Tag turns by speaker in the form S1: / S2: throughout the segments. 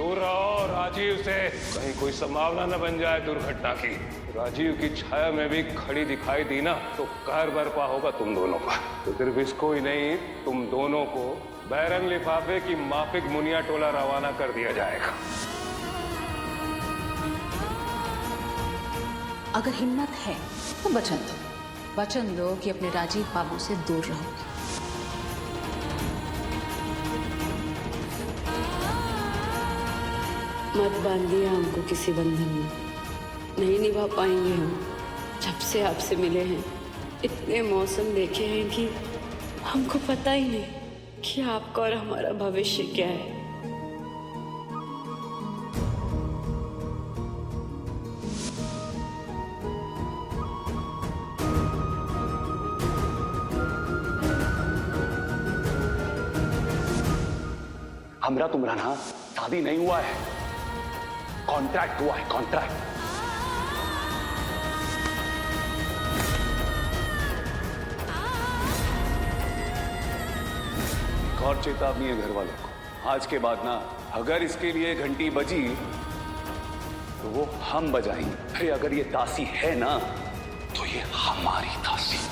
S1: दूर रहो राजीव से, कहीं कोई संभावना न बन जाए दुर्घटना की। राजीव की छाया में भी खड़ी दिखाई दी ना तो कहर बरपा होगा तुम दोनों का। तो सिर्फ इसको ही नहीं, तुम दोनों को बैरंग लिफाफे की माफिक मुनिया टोला रवाना कर दिया जाएगा।
S2: अगर हिम्मत है तो वचन दो कि अपने राजीव बाबू से दूर रहोगे।
S3: मत बांधिए हमको किसी बंधन में, नहीं निभा पाएंगे हम। जब से आपसे मिले हैं इतने मौसम देखे हैं कि हमको पता ही नहीं कि आपका और हमारा भविष्य क्या है।
S4: हमरा तुमरा ना शादी नहीं हुआ है, कॉन्ट्रैक्ट हुआ है, कॉन्ट्रैक्ट। और चेतावनी है घर वालों को, आज के बाद ना अगर इसके लिए घंटी बजी तो वो हम बजाएंगे। अरे अगर ये दासी है ना तो ये हमारी दासी।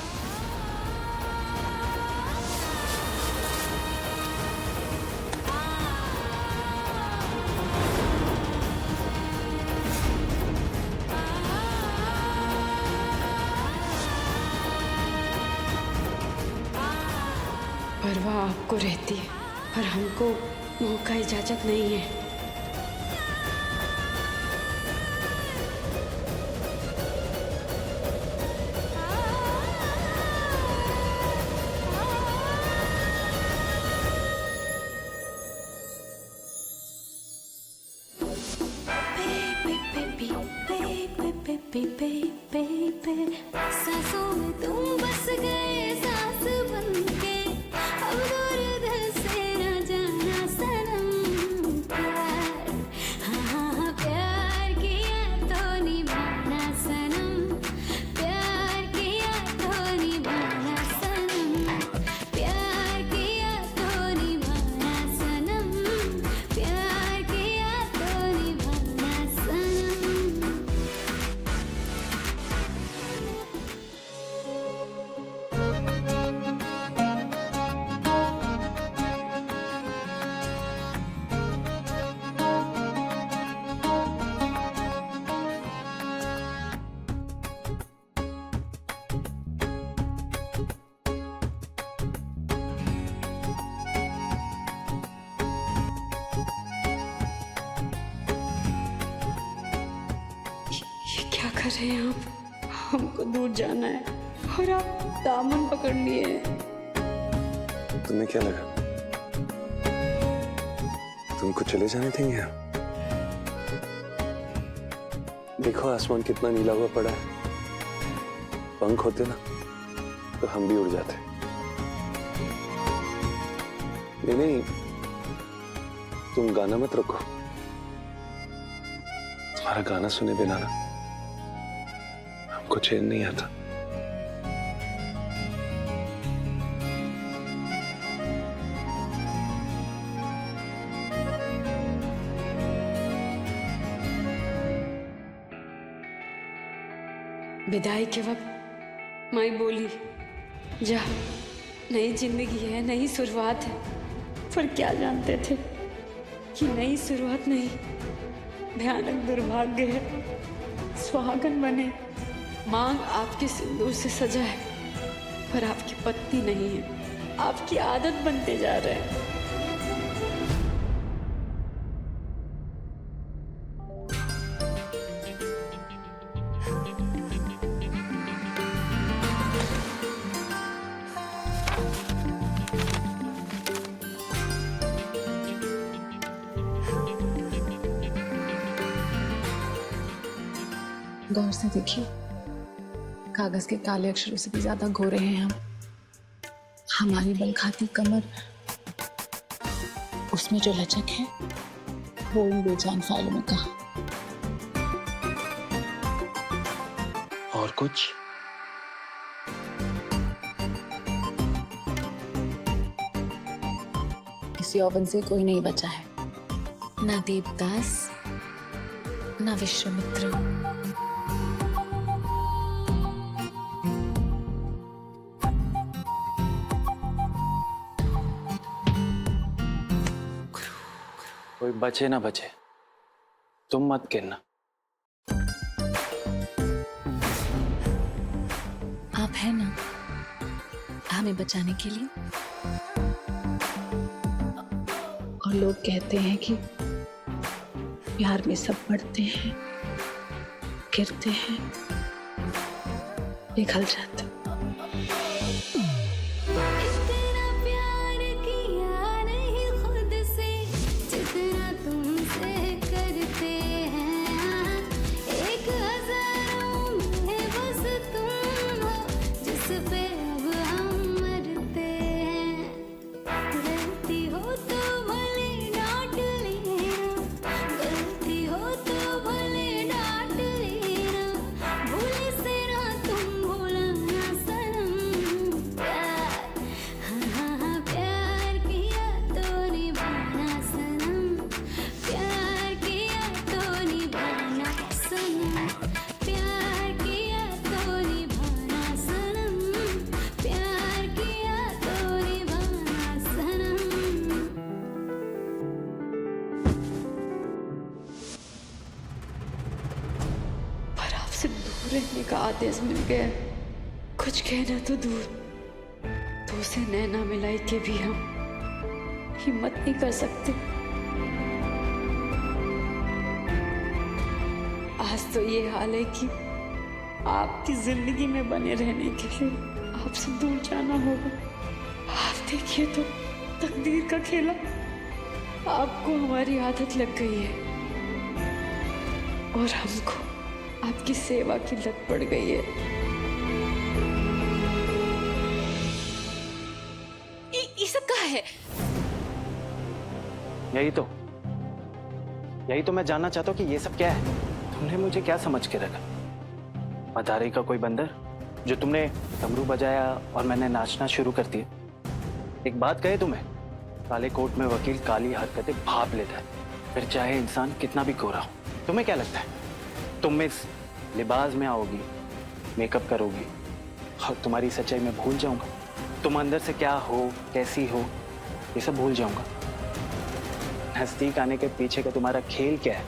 S3: परवाह आपको रहती है पर हमको मौका इजाजत नहीं है।
S5: सांसों में तुम बस गए सांस बनके, अब दूर दिल से न जाना सनम। प्यार हाँ प्यार किया तो निभाना सनम, प्यार किया तो निभाना सनम, प्यार किया तो निभाना सनम, प्यार किया तो निभाना सनम।
S3: ये क्या कर रहे हैं आप? हमको दूर जाना है और आप दामन पकड़ लिए हैं।
S6: तुम्हें क्या लगा तुमको चले जाने देंगे हम? देखो आसमान कितना नीला हुआ पड़ा है, पंख होते ना तो हम भी उड़ जाते। नहीं, तुम गाना मत रखो, तुम्हारा गाना सुने बिना ना हमको चैन नहीं आता।
S3: विदाई के वक्त माई बोली, जा नई जिंदगी है, नई शुरुआत है। पर क्या जानते थे कि नई शुरुआत नहीं, भयानक दुर्भाग्य है। सुहागन बने, मांग आपके सिंदूर से सजा है, पर आपकी पत्नी नहीं है, आपकी आदत बनते जा रहे हैं।
S2: गौर से देखिए, कागज के काले अक्षरों से भी ज्यादा गोरे हैं हम। हमारी बलखाती कमर, उसमें जो लचक है वो उन बेजान फाइलों में कहा।
S4: और कुछ?
S2: किसी ओवन से कोई नहीं बचा है, ना देवदास ना विश्वामित्र।
S7: कोई बचे ना बचे, तुम मत गिरना।
S2: आप है ना हमें बचाने के लिए। और लोग कहते हैं कि प्यार में सब बढ़ते हैं, गिरते हैं, पिघल जाते हैं।
S5: इतना प्यार किया नहीं खुद से जितना तुमसे करते हैं। एक हजारों में बस तुम हो जिस पे अब हम मरते हैं। गलती हो तो भले डांट लेना, गलती हो तो भले डांट लेना, भूले से ना तुम भूलना सनम। प्यार हाँ प्यार किया तो निभाना सनम, प्यार किया तो निभाना सनम, प्यार किया तो निभाना सनम, प्यार किया तो निभाना सनम।
S3: पर आपसे दूर रहने का आदेश मिल गया। कुछ कहना तो दूर, तो उसे नैना मिलाई के भी हम हिम्मत नहीं कर सकते। आज तो ये हाल है कि आपकी जिंदगी में बने रहने के लिए आपसे दूर जाना होगा। आप देखिए तो तकदीर का खेला, आपको हमारी आदत लग गई है और हमको आपकी सेवा की लत पड़ गई है। ये सब क्या है?
S7: यही तो मैं जानना चाहता हूँ कि ये सब क्या है। तुमने मुझे क्या समझ के रखा? मदारी का कोई बंदर जो तुमने डमरू बजाया और मैंने नाचना शुरू कर दिया। एक बात कहे तुम्हें, काले कोट में वकील काली हरकतें भाप लेता है, फिर चाहे इंसान कितना भी गोरा हो। तुम्हें क्या लगता है तुम इस लिबास में आओगी, मेकअप करोगी और तुम्हारी सच्चाई में भूल जाऊंगा? तुम अंदर से क्या हो, कैसी हो, ये सब भूल जाऊंगा। नजदीक आने के पीछे का तुम्हारा खेल क्या है,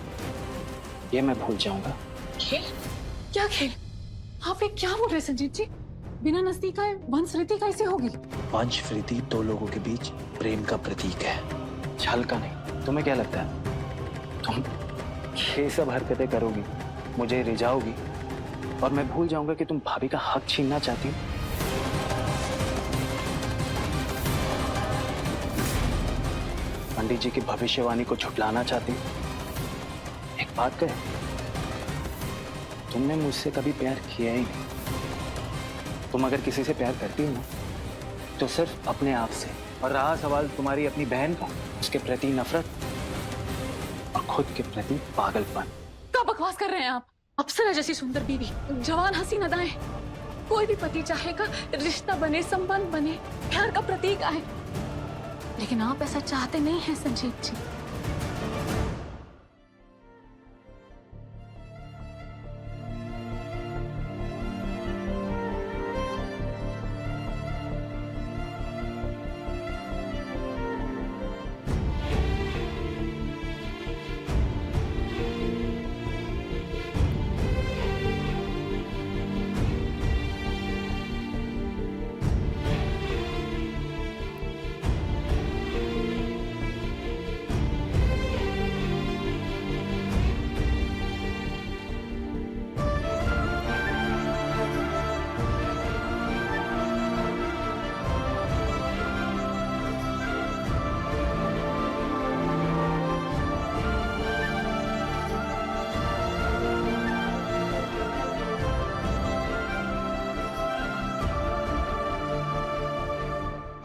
S7: ये मैं भूल जाऊंगा।
S2: खेल? क्या खेल? आप ये क्या बोल रहे हैं संजीव जी? बिना नजदीक आए वंशवृद्धि कैसे होगी?
S7: वंशवृद्धि दो लोगों के बीच प्रेम का प्रतीक है, छल का नहीं। तुम्हें क्या लगता है तुम ये सब हरकतें करोगी, मुझे रिझाओगी और मैं भूल जाऊंगा कि तुम भाभी का हक छीनना चाहती हो? पंडित जी की भविष्यवाणी को झुठलाना चाहती हो? एक बात कहे, तुमने मुझसे कभी प्यार किया ही नहीं। तुम अगर किसी से प्यार करती हो ना, तो सिर्फ अपने आप से। और रहा सवाल तुम्हारी अपनी बहन का, उसके प्रति नफरत और खुद के प्रति पागलपन।
S2: क्या बकवास कर रहे हैं आप? अप्सरा जैसी सुंदर बीवी, जवान हसीन अदाएं, कोई भी पति चाहेगा रिश्ता बने, संबंध बने, प्यार का प्रतीक आए। लेकिन आप ऐसा चाहते नहीं हैं संजीव जी।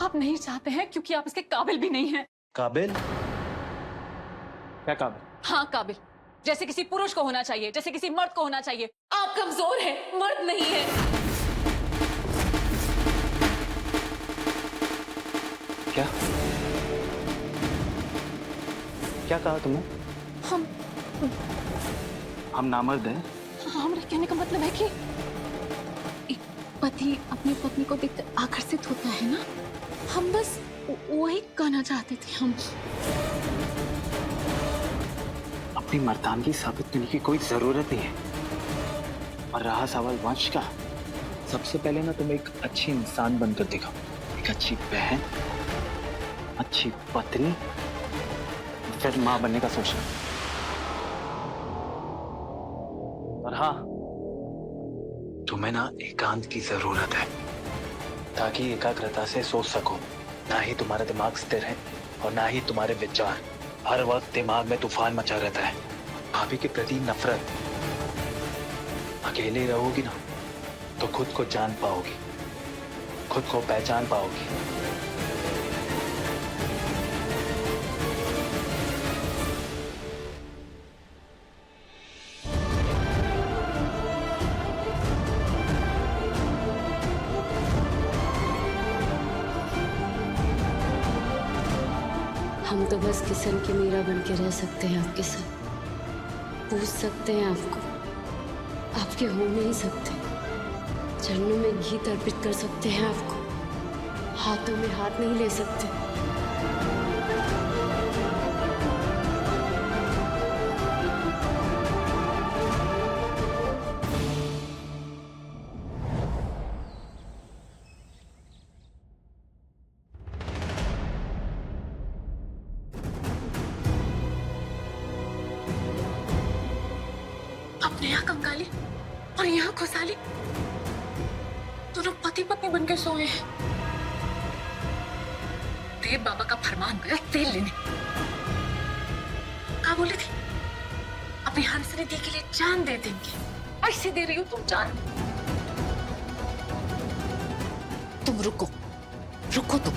S2: आप नहीं चाहते हैं क्योंकि आप इसके काबिल भी नहीं हैं।
S7: काबिल? क्या काबिल?
S2: हाँ काबिल, जैसे किसी पुरुष को होना चाहिए, जैसे किसी मर्द को होना चाहिए। आप कमजोर हैं, मर्द नहीं है।
S7: क्या क्या कहा तुमने? हम नामर्द हैं।
S2: हमारे कहने का मतलब है कि एक पति अपनी पत्नी को देखकर आकर्षित होता है ना, हम बस वही कहना चाहते थे हम।
S7: अपनी मर्दानगी साबित करने की कोई जरूरत नहीं है। और रहा सवाल वंश का, सबसे पहले ना तुम एक अच्छी इंसान बनकर दिखाओ, एक अच्छी बहन, अच्छी पत्नी, फिर मां बनने का सोचना। और हाँ, तुम्हें ना एकांत की जरूरत है ताकि एकाग्रता से सोच सको। ना ही तुम्हारा दिमाग स्थिर है और ना ही तुम्हारे विचार। हर वक्त दिमाग में तूफान मचा रहता है। भाभी के प्रति नफरत। अकेले रहोगी ना तो खुद को जान पाओगी, खुद को पहचान पाओगी।
S3: हम तो बस किशन की मीरा बन के रह सकते हैं आपके साथ। पूछ सकते हैं आपको, आपके हो नहीं सकते। चरणों में घी अर्पित कर सकते हैं आपको, हाथों में हाथ नहीं ले सकते।
S2: अपने यहाँ कंकाली और यहाँ खुशहाली, दोनों पति पत्नी बन के सोए हैं। देव बाबा का फरमान गया तेल लेने। क्या बोली थी? अपनी हंस रिद्धि के लिए जान दे देंगे। ऐसे दे रही हो तुम जान। तुम रुको, रुको तुम।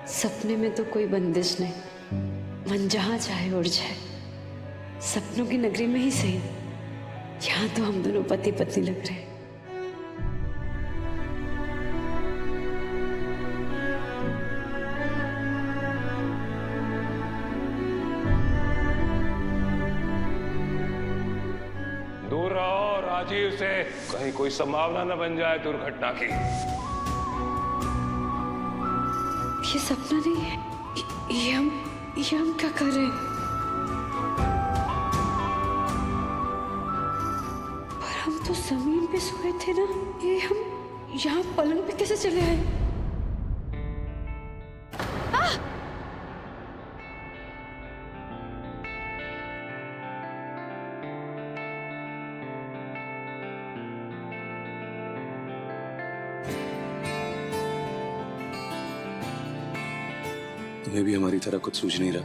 S3: सपने में तो कोई बंदिश नहीं, मन जहां चाहे उड़ जाए। सपनों की नगरी में ही सही, यहाँ तो हम दोनों पति पत्नी लग रहे हैं।
S1: दूर रहो राजीव से, कहीं कोई संभावना न बन जाए दुर्घटना की।
S3: ये सपना नहीं है, ये हम क्या कर रहे हैं? पर हम तो जमीन पे सोए थे ना, ये हम यहाँ पलंग पे कैसे चले आए?
S6: तुम्हें भी हमारी तरह कुछ सूझ नहीं रहा?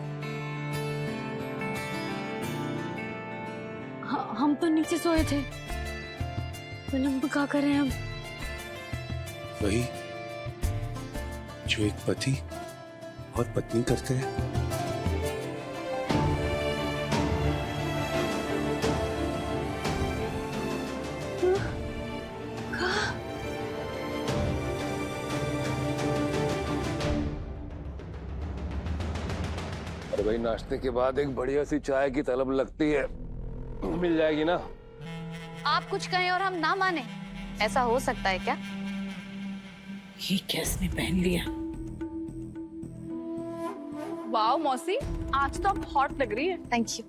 S3: हम तो नीचे सोए थे, पलंग पे क्या कर रहे हैं हम?
S6: वही जो एक पति और पत्नी करते हैं।
S1: अरे भाई, नाश्ते के बाद एक बढ़िया सी चाय की तलब लगती है, मिल जाएगी ना?
S8: आप कुछ कहें और हम ना माने, ऐसा हो सकता है क्या?
S2: ये कैसे पहन लिया?
S8: वाओ मौसी, आज तो आप हॉट लग रही है। Thank you.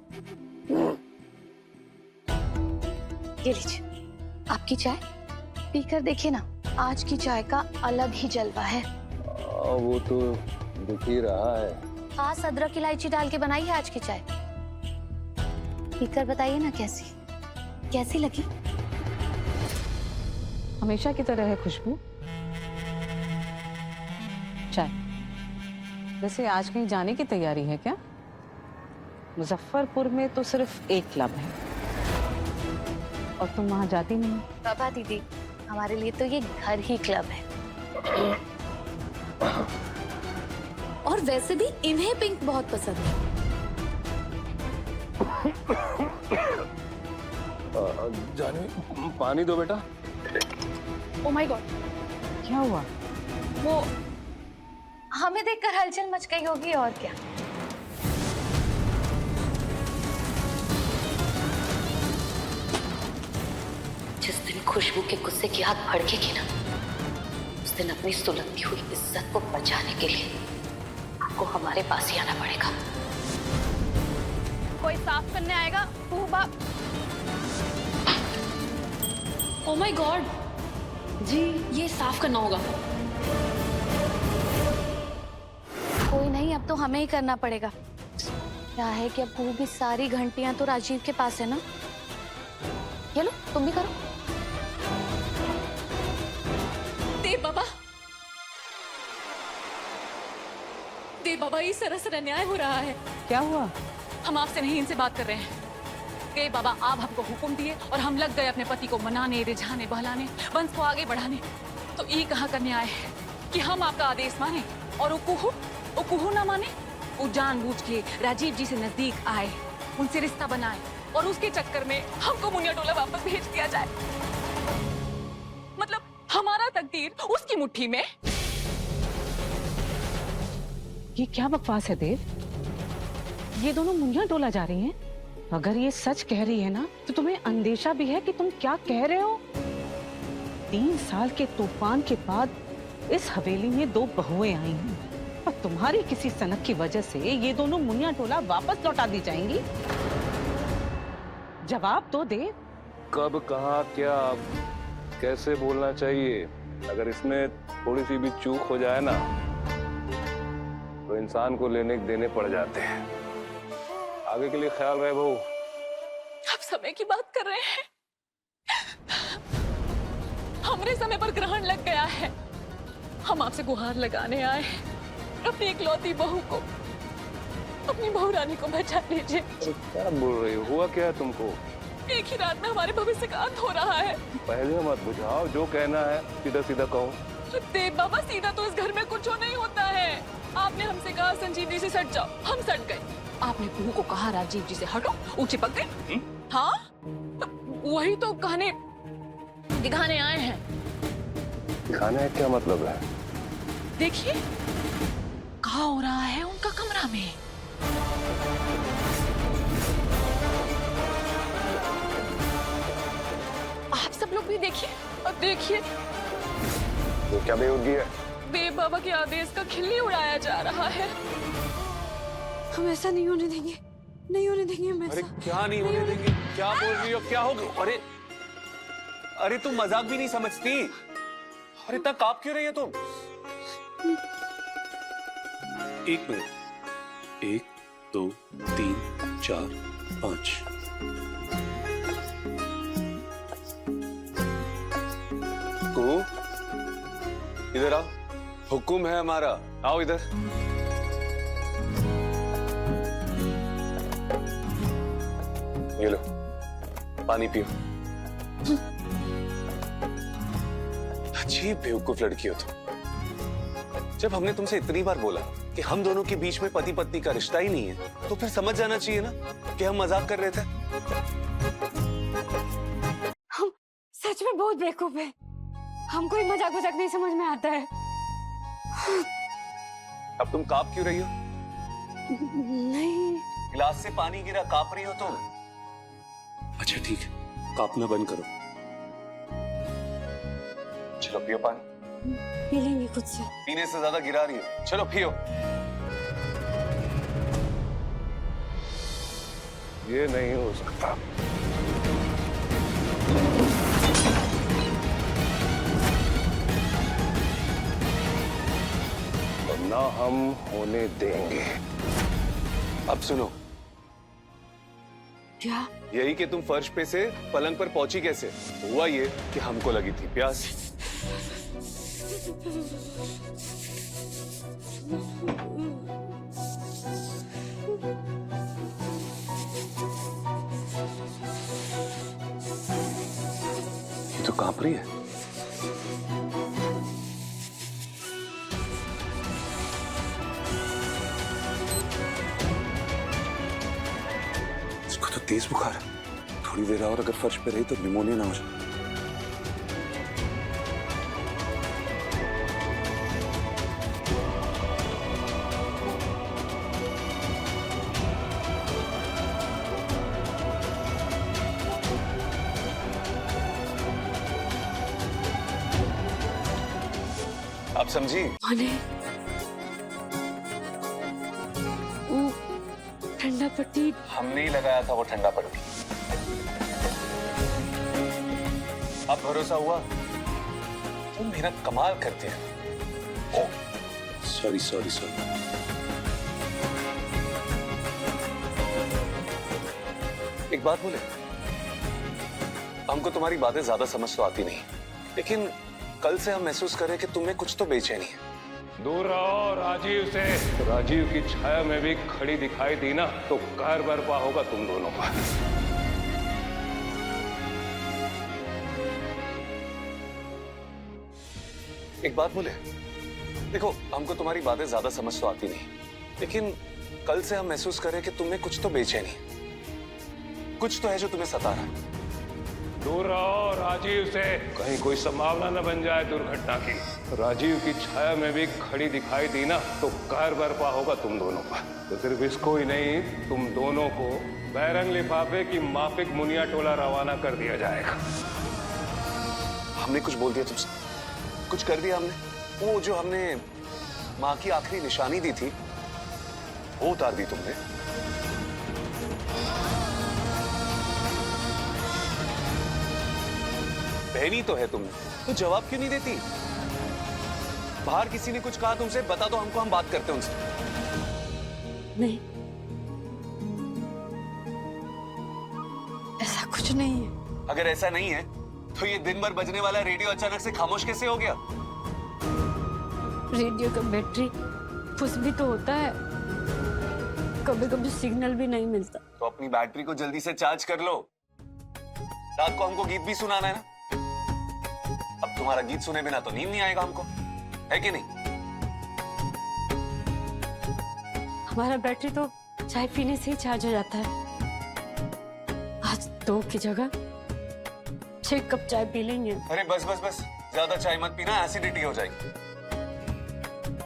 S8: ये लीजिए आपकी चाय, पीकर देखिए ना, आज की चाय का अलग ही जलवा है।
S1: वो तो दिख ही रहा है।
S8: खास अदरक इलायची डाल के बनाई है आज की चाय। पीकर बताइए ना कैसी लगी?
S9: हमेशा की तरह है खुशबू। चाय वैसे आज कहीं जाने की तैयारी है क्या? मुजफ्फरपुर में तो सिर्फ एक क्लब है और तुम वहां जाती नहीं।
S8: बाबा दीदी, हमारे लिए तो ये घर ही क्लब है। और वैसे भी इन्हें पिंक बहुत पसंद है।
S1: जाने पानी दो बेटा।
S8: ओ माय गॉड,
S9: क्या हुआ?
S8: वो हमें देखकर हलचल मच गई होगी और क्या। जिस दिन खुशबू के गुस्से की आग भड़केगी ना, उस दिन अपनी सुलगती हुई इज्जत को बचाने के लिए आपको हमारे पास ही आना पड़ेगा। कोई साफ करने आएगा?
S3: ओ माय गॉड जी, ये साफ करना होगा।
S8: कोई नहीं, अब तो हमें ही करना पड़ेगा। क्या है कि अब वो भी सारी घंटियां तो राजीव के पास है ना। ये लो, तुम भी करो।
S2: देव बाबा, ये सरासर अन्याय हो रहा है।
S9: क्या हुआ?
S2: हम आपसे नहीं, इनसे बात कर रहे हैं। देव बाबा, आप हमको हुक्म दिए और हम लग गए अपने पति को मनाने, रिझाने, बहलाने, वंश को आगे बढ़ाने। तो ये कहा करने आए हैं कि हम आपका आदेश माने और वो कुहू ना माने। वो जानबूझ के राजीव जी से नजदीक आए, उनसे रिश्ता बनाए और उसके चक्कर में हमको मुनिया टोला वापस भेज दिया जाए। मतलब हमारा तकदीर उसकी मुट्ठी में।
S9: ये क्या बकवास है देव? ये दोनों मुनिया टोला जा रही हैं? अगर ये सच कह रही है ना, तो तुम्हें अंदेशा भी है कि तुम क्या कह रहे हो। 3 साल के तूफान के बाद इस हवेली में 2 बहुएं आई हैं और तुम्हारी किसी सनक की वजह से ये दोनों मुनिया टोला वापस लौटा दी जाएंगी। जवाब दो देव।
S1: कब, कहाँ, क्या, कैसे बोलना चाहिए? अगर इसमें थोड़ी सी भी चूक हो जाए ना, तो इंसान को लेने देने पड़ जाते हैं। आगे के लिए ख्याल रहे बहू।
S2: आप समय की बात कर रहे हैं? हमरे समय पर ग्रहण लग गया है। हम आपसे गुहार लगाने आए हैं, अपनी इकलौती बहू को, अपनी बहू रानी को बचा लीजिए।
S1: क्या बोल रही हो? हुआ क्या है तुमको?
S2: एक ही रात में हमारे भविष्य का अंत हो रहा है।
S1: पहले मत बुझाओ, जो कहना है सीधा सीधा कहो।
S2: देव बाबा, सीधा तो इस घर में कुछ नहीं होता है। आपने हमसे कहा संजीव जी से सट जाओ, हम सट गए। आपने बहू को कहा राजीव जी से हटो, वो चिपक गए। हाँ, वही तो कहने दिखाने आए हैं।
S1: दिखाने क्या मतलब है?
S2: देखिए क्या हो रहा है उनका कमरा में। आप सब लोग भी देखिए और देखिए।
S1: तो क्या बेहूदगी है?
S2: देव बाबा के आदेश का खिल्ली उड़ाया जा रहा है।
S3: हम ऐसा नहीं होने देंगे, नहीं होने देंगे हम ऐसा।
S4: अरे क्या नहीं होने देंगे? क्या बोल रही हो? क्या होगा? अरे अरे तुम मजाक भी नहीं समझती। अरे इतना कांप क्यों रही है तुम? 1 मिनट। 1 2 3 4 5। को इधर आओ, हुक्म है हमारा। आओ इधर। ये लो, पानी पियो। अजीब बेवकूफ लड़की हो तुम। जब हमने तुमसे इतनी बार बोला कि हम दोनों के बीच में पति पत्नी का रिश्ता ही नहीं है, तो फिर समझ जाना चाहिए ना कि हम मजाक कर रहे थे।
S3: हम सच में बहुत बेवकूफ है। हमको ही मजाक मजाक नहीं समझ में आता है।
S4: अब तुम कांप क्यों रही हो?
S3: नहीं,
S4: गिलास से पानी गिरा, कांप रही हो तुम? अच्छा ठीक है, कांपना बंद करो। चलो पियो पानी।
S3: पी लेंगे खुद से।
S4: पीने से ज्यादा गिरा रही हो, चलो पियो।
S1: ये नहीं हो सकता। और ना हम होने देंगे।
S4: अब सुनो,
S3: क्या?
S4: यही कि तुम फर्श पे से पलंग पर पहुंची कैसे? हुआ ये कि हमको लगी थी प्यास।
S6: ये तो कांप रही है। इसको तो तेज बुखार है। थोड़ी देर और अगर फर्श पे रही तो निमोनिया ना हो जाए।
S4: आप समझी?
S3: माने वो ठंडा पट्टी
S4: हमने ही लगाया था वो ठंडा पट्टी। अब भरोसा हुआ? तुम मेरा कमाल करते हैं। Oh
S6: sorry sorry sorry. एक बात बोले, हमको तुम्हारी बातें ज्यादा समझ तो आती नहीं, लेकिन कल से हम महसूस करें कि तुम्हें कुछ तो बेचैनी है।
S1: दूर रहो राजीव से। राजीव की छाया में भी खड़ी दिखाई दी ना तो कहर बरपा होगा तुम दोनों पर।
S6: एक बात बोले, देखो हमको तुम्हारी बातें ज्यादा समझ तो आती नहीं, लेकिन कल से हम महसूस करें कि तुम्हें कुछ तो बेचैनी है, कुछ तो है जो तुम्हें सता रहा है।
S1: दूर रहो राजीव से। कहीं कोई संभावना न बन जाए दुर्घटना की। राजीव की छाया में भी खड़ी दिखाई दी ना तो कहर बरपा होगा तुम दोनों पर। तो सिर्फ इसको ही नहीं, तुम दोनों को बैरंग लिफाफे की माफिक मुनिया टोला रवाना कर दिया जाएगा।
S6: हमने कुछ बोल दिया तुमसे? कुछ कर दिया हमने? वो जो हमने माँ की आखिरी निशानी दी थी वो उतार दी तुमने। बहनी तो है तुम, तो जवाब क्यों नहीं देती? बाहर किसी ने कुछ कहा तुमसे, बता दो हमको, हम बात करते हैं उनसे।
S3: नहीं, ऐसा कुछ नहीं है।
S6: अगर ऐसा नहीं है तो ये दिन भर बजने वाला रेडियो अचानक से खामोश कैसे हो गया?
S3: रेडियो का बैटरी फुस भी तो होता है, कभी कभी सिग्नल भी नहीं मिलता।
S6: तो अपनी बैटरी को जल्दी से चार्ज कर लो। रात को हमको गीत भी सुनाना है ना। अब तुम्हारा गीत सुने बिना तो नींद नहीं आएगा हमको, है कि नहीं?
S3: हमारा बैटरी तो चाय पीने से ही चार्ज हो जाता है। आज 2 की जगह 6 कप चाय पी लेंगे।
S6: अरे बस बस बस, ज्यादा चाय मत पीना, एसिडिटी हो जाएगी।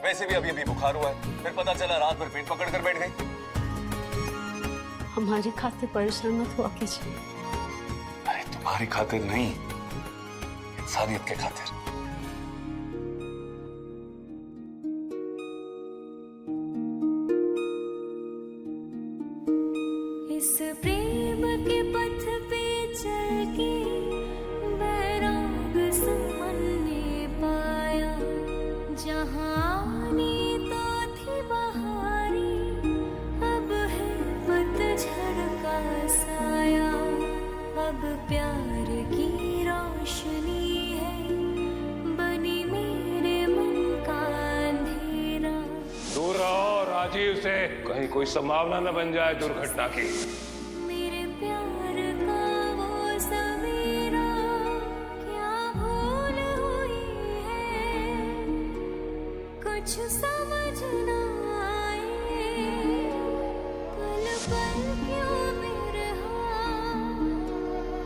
S6: वैसे भी अभी अभी बुखार हुआ है, फिर पता चला रात भर पेट पकड़ कर बैठ गई।
S3: हमारी खातिर परेशान मत हुआ कीजिए।
S6: अरे तुम्हारी खातिर नहीं, इंसानियत के खातिर।
S5: इस प्रेम के पथ पे चल के बैराग सुमन ने पाया, जहाँ आनी तो थी बहारी, अब है पतझड़ का साया। अब प्यार की रोशनी है बनी मेरे मन का अंधेरा।
S1: दूर रहो राजीव से। कहीं कोई संभावना न बन जाए दुर्घटना की।
S5: मेरे प्यार का वो सवेरा, क्या भूल हुई है, कुछ समझ ना आए, पल पल क्यों बिरहा,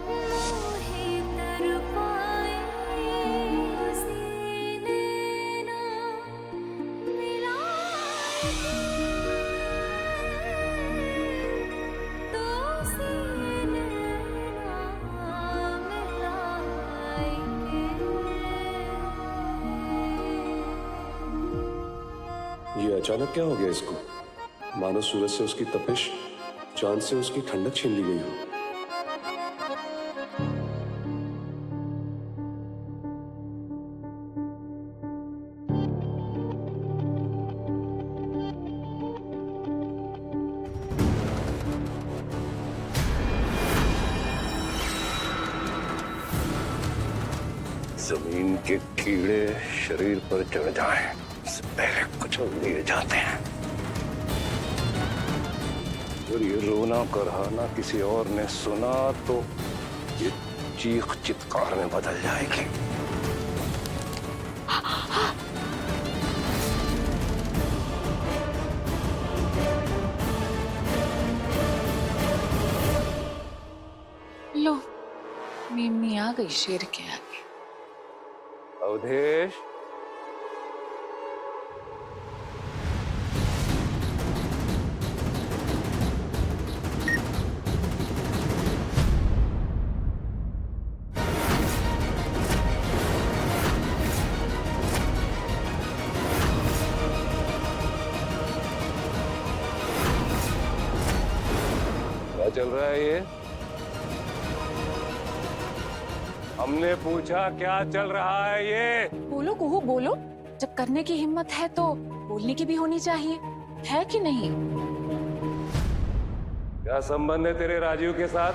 S5: मोहे तड़पाए, सीने ना मिलाए, तो सीने ना मिलाए।
S6: ये अचानक क्या हो गया इसको? मानो सूरज से उसकी तपिश, चांद से उसकी ठंडक छीन ली गई हो।
S1: जमीन ये कीड़े शरीर पर चढ़ जाएं, इससे पहले कुचल दिए जाते हैं। और ये रोना कराना किसी और ने सुना तो ये चीख चित्कार में बदल जाएगी।
S2: लो, मेमनी आ गई शेर के आगे।
S1: अवधेश, क्या चल रहा है ये? हमने पूछा क्या चल रहा है ये?
S2: बोलो कुहू बोलो, जब करने की हिम्मत है तो बोलने की भी होनी चाहिए, है कि नहीं?
S1: क्या संबंध है तेरे राजीव के साथ?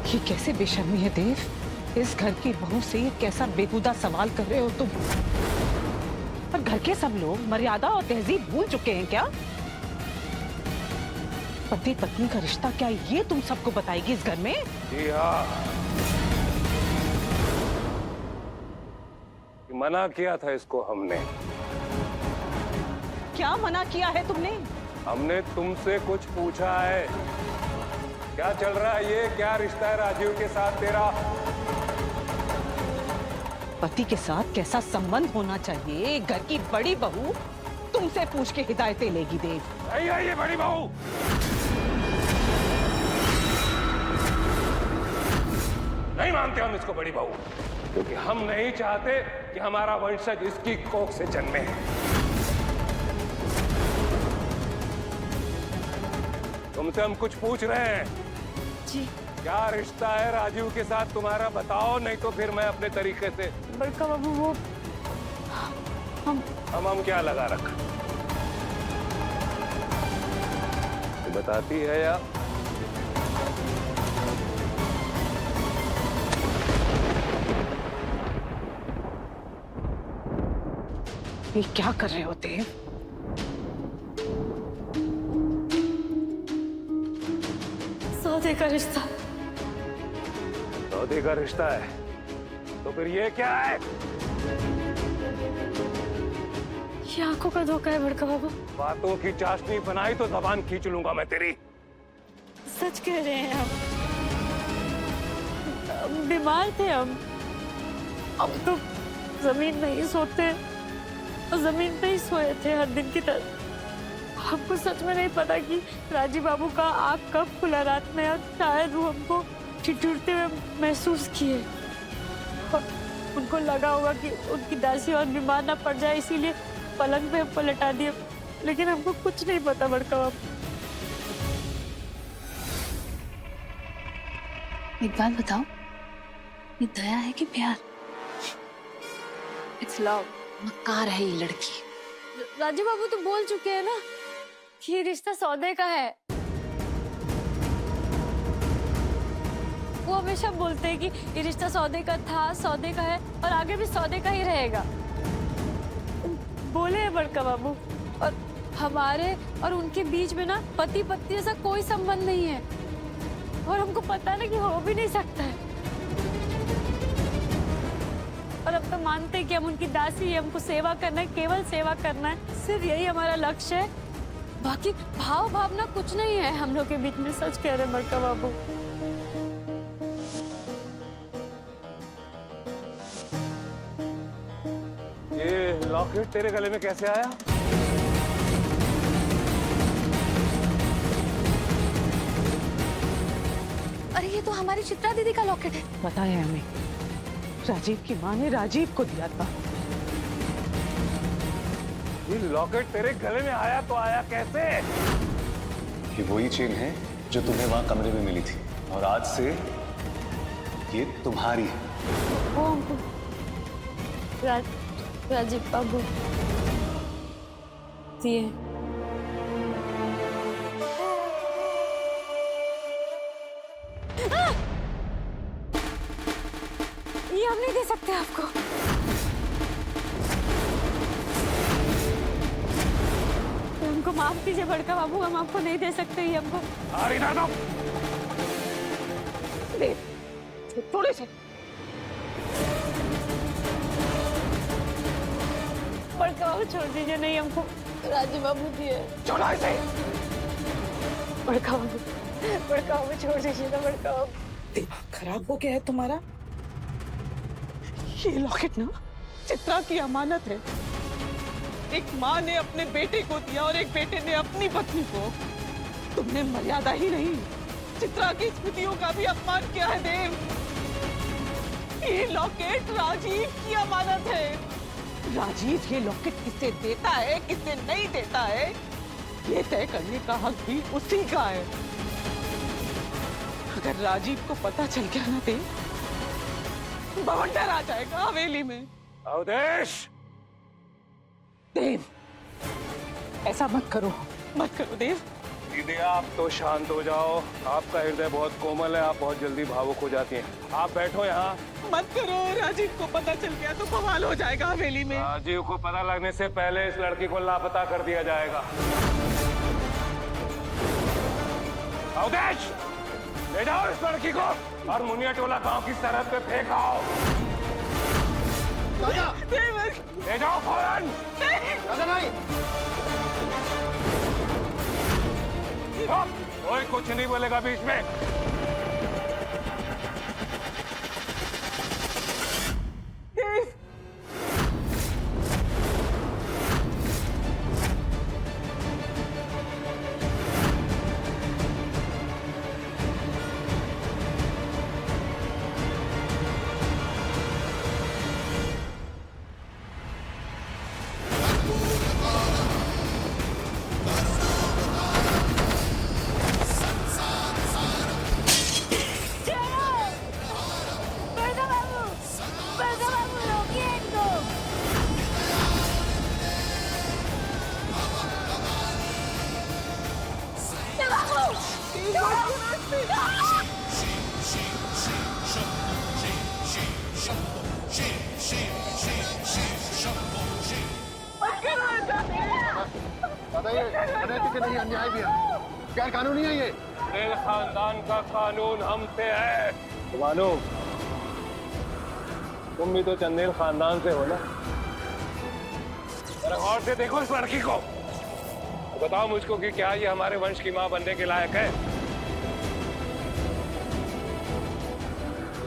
S9: ये कैसे बेशर्मी है देव? इस घर की बहू से ये कैसा बेहुदा सवाल कर रहे हो तुम? और घर के सब लोग मर्यादा और तहजीब भूल चुके हैं क्या? पति पत्नी का रिश्ता क्या ये तुम सबको बताएगी इस घर में?
S1: जी हाँ, मना किया था इसको हमने।
S9: क्या मना किया है तुमने?
S1: हमने तुमसे कुछ पूछा है, क्या चल रहा है ये? क्या रिश्ता है राजीव के साथ तेरा?
S9: पति के साथ कैसा संबंध होना चाहिए घर की बड़ी बहू तुमसे पूछ के हिदायतें लेगी देव।
S1: नहीं है ये बड़ी बहू। नहीं मानते हम इसको बड़ी बहू, क्योंकि हम नहीं चाहते कि हमारा वंशज इसकी कोख से जन्मे। तुमसे हम कुछ पूछ रहे हैं।
S3: जी
S1: क्या रिश्ता है राजीव के साथ तुम्हारा? बताओ, नहीं तो फिर मैं अपने तरीके से।
S3: बड़का बाबू वो
S1: हम क्या लगा रखा? ये बताती है या?
S9: ये क्या कर रहे हो देव?
S3: सौदे का रिश्ता।
S1: सौदे का रिश्ता है तो फिर ये क्या है?
S3: ये आंखों का धोखा है बड़का बाबू।
S1: बातों की चाशनी बनाई तो जबान खींच लूंगा मैं तेरी।
S3: सच कह रहे हैं हम बीमार थे। हम तो जमीन में ही सोते और जमीन पे ही सोए थे हर दिन की तरह। हमको सच में नहीं पता कि राजीव बाबू का आँख कब खुला रात में, और शायद वो हमको ठिठुरते हुए महसूस किए। और उनको लगा होगा कि उनकी दासी और बीमार ना पड़ जाए, इसीलिए पलंग पे हमको लटा दिए। लेकिन हमको कुछ नहीं पता बड़का बाबू।
S2: एक बात बताओ, ये दया है कि प्यार?
S3: It's love.
S2: मक्कार है ये लड़की।
S3: राजू बाबू तो बोल चुके हैं ना कि ये रिश्ता सौदे का है। वो हमेशा बोलते हैं कि ये रिश्ता सौदे का था, सौदे का है और आगे भी सौदे का ही रहेगा। बोले हैं बड़का बाबू। और हमारे और उनके बीच में ना पति पत्नी जैसा कोई संबंध नहीं है, और हमको पता है ना कि हो भी नहीं सकता है। और अब तो मानते हैं कि हम उनकी दासी है, हमको सेवा करना है, केवल सेवा करना है, सिर्फ यही हमारा लक्ष्य है। बाकी भाव भावना कुछ नहीं है हम लोग के बीच में। सच कह रहे हैं बड़का बाबू।
S1: ये लॉकेट तेरे गले में कैसे आया?
S2: अरे ये तो हमारी चित्रा दीदी का लॉकेट है।
S9: पता है हमें, राजीव की माँ ने राजीव को दिया था।
S1: ये लॉकेट तेरे गले में आया तो आया कैसे?
S6: ये वही चेन है जो तुम्हें वहां कमरे में मिली थी, और आज से ये तुम्हारी है।
S3: वो हमको राजीव बाबू दिए। सकते आपको। हमको माफ कीजिए बड़का बाबू, हम आपको नहीं दे सकते ये हमको।
S1: अरे दादा
S9: थोड़े से
S3: बड़का बाबू छोड़ दीजिए, नहीं हमको राजीव बाबू दिए।
S1: चलो ऐसे
S3: बड़का बाबू छोड़ दीजिए ना बड़का बाबू।
S9: दिमाग खराब हो गया है तुम्हारा? ये लॉकेट ना चित्रा की अमानत है। एक माँ ने अपने बेटे को दिया और एक बेटे ने अपनी पत्नी को। तुमने मर्यादा ही नहीं, चित्रा की स्मृतियों का भी अपमान किया है देव। ये लॉकेट राजीव की अमानत है। राजीव ये लॉकेट किसे देता है किसे नहीं देता है, ये तय करने का हक भी उसी का है। अगर राजीव को पता चल गया ना देव, बवंडर आ जाएगा हवेली में।
S1: अवधेश
S9: देव ऐसा मत करो देव।
S1: दीदी आप तो शांत हो जाओ, आपका हृदय बहुत कोमल है, आप बहुत जल्दी भावुक हो जाती हैं। आप बैठो यहाँ।
S9: मत करो, राजीव को पता चल गया तो बवाल हो जाएगा हवेली में।
S1: राजीव को पता लगने से पहले इस लड़की को लापता कर दिया जाएगा। अवधेश ले जाओ इस लड़की को और मुनिया टोला गांव की सरहद पे फेंक आओ। ले जाओ फौरन। कोई कुछ नहीं बोलेगा बीच में।
S10: नहीं अन्याय भी है, गैर कानूनी है ये।
S1: चंदेल खानदान का कानून हम पे है। मानो तुम भी तो चंदेल खानदान से हो ना। जरा गौर से देखो इस लड़की को, तो बताओ मुझको कि क्या ये हमारे वंश की मां बनने के लायक है?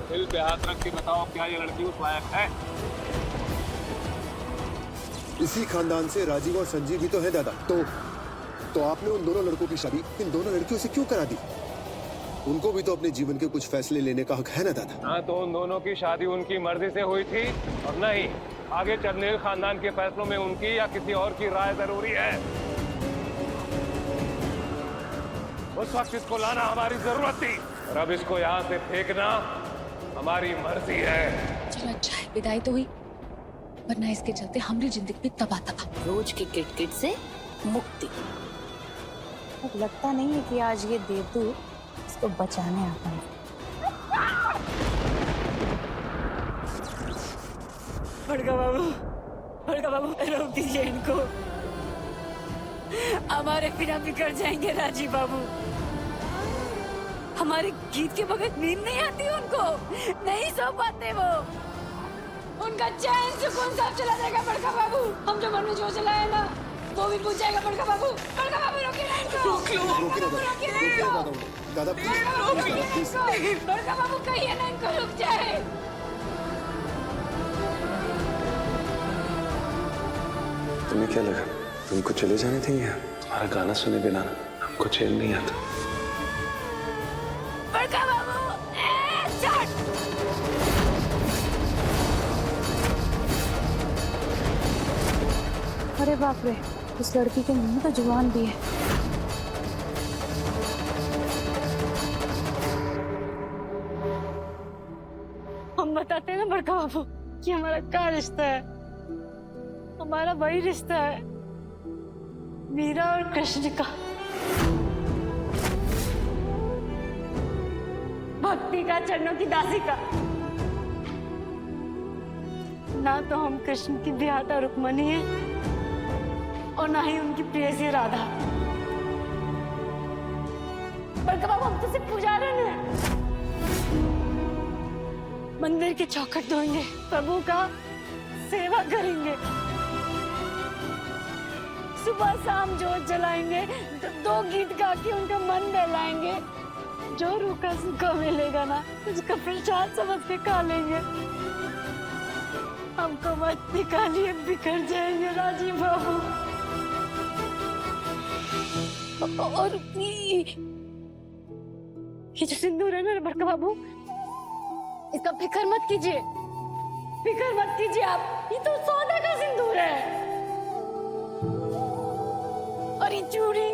S1: दिल पे हाथ रख के बताओ, क्या ये लड़की उस लायक है?
S10: इसी खानदान से राजीव और संजीव भी तो है दादा। तो आपने उन दोनों लड़कों की शादी इन दोनों लड़कियों से क्यों करा दी? उनको भी तो अपने जीवन के कुछ फैसले लेने का हक है ना दादा।
S1: हाँ, तो उन दोनों की शादी उनकी मर्जी से हुई थी और नहीं आगे चंदेल खानदान के फैसलों में उनकी या किसी और की राय जरूरी है। उस वक्त इसको लाना हमारी जरूरत थी और अब इसको यहाँ से फेंकना हमारी मर्जी है।
S2: चलो अच्छा है, विदाई तो हुई, वरना इसके चलते हमारी जिंदगी भी तबाह तबाह।
S8: रोज की किटकिट से मुक्ति।
S3: लगता नहीं है कि आज ये देवदूत इसको बचाने आ पाए। बड़का बाबू रोक दीजिए इनको, हमारे बिना बिगड़ जाएंगे राजीव बाबू। हमारे गीत के बगैर नींद नहीं आती उनको, नहीं सो पाते वो, उनका चैन सुकून सब चला जाएगा बड़का बाबू। हम जो मन में जो चलाए ना वो भी पूछ जाएगा बड़का बाबू। बड़का बाबू रोकिए ना इनको,
S10: दादा
S3: बड़का बाबू कहिए ना इनको रुक जाए।
S6: तुम्हें क्या लगा तुमको चले जाने देंगे? तुम्हारा गाना सुने बिना हमको चैन नहीं आता।
S3: बड़का बाबू चट। अरे बाप रे, उस लड़की के मुंह में तो जुबान भी है। हम बताते हैं ना बड़का बाबू कि हमारा क्या रिश्ता है। हमारा वही रिश्ता है मीरा और कृष्ण का, भक्ति का, चरणों की दासी का। ना तो हम कृष्ण की बिहाता रुक्मणी है और ना ही उनकी प्रेयसी राधा। बड़का बाबू हम तो सिर्फ पुजारी हैं। मंदिर के चौखट धोएंगे, प्रभु का सेवा करेंगे, सुबह शाम जोत जलाएंगे, दो गीत गा के उनका मन बहलाएंगे। जो रूखा सूखा मिलेगा ना उसका प्रसाद समझ के खा लेंगे। हमको मत निकालिए, बिखर जाएंगे राजीव बाबू। और ये जो सिंदूर है ना बड़का बाबू, इसका फिक्र मत कीजिए, फिक्र मत कीजिए आप। ये तो सौदे का सिंदूर है। और ये चूड़ी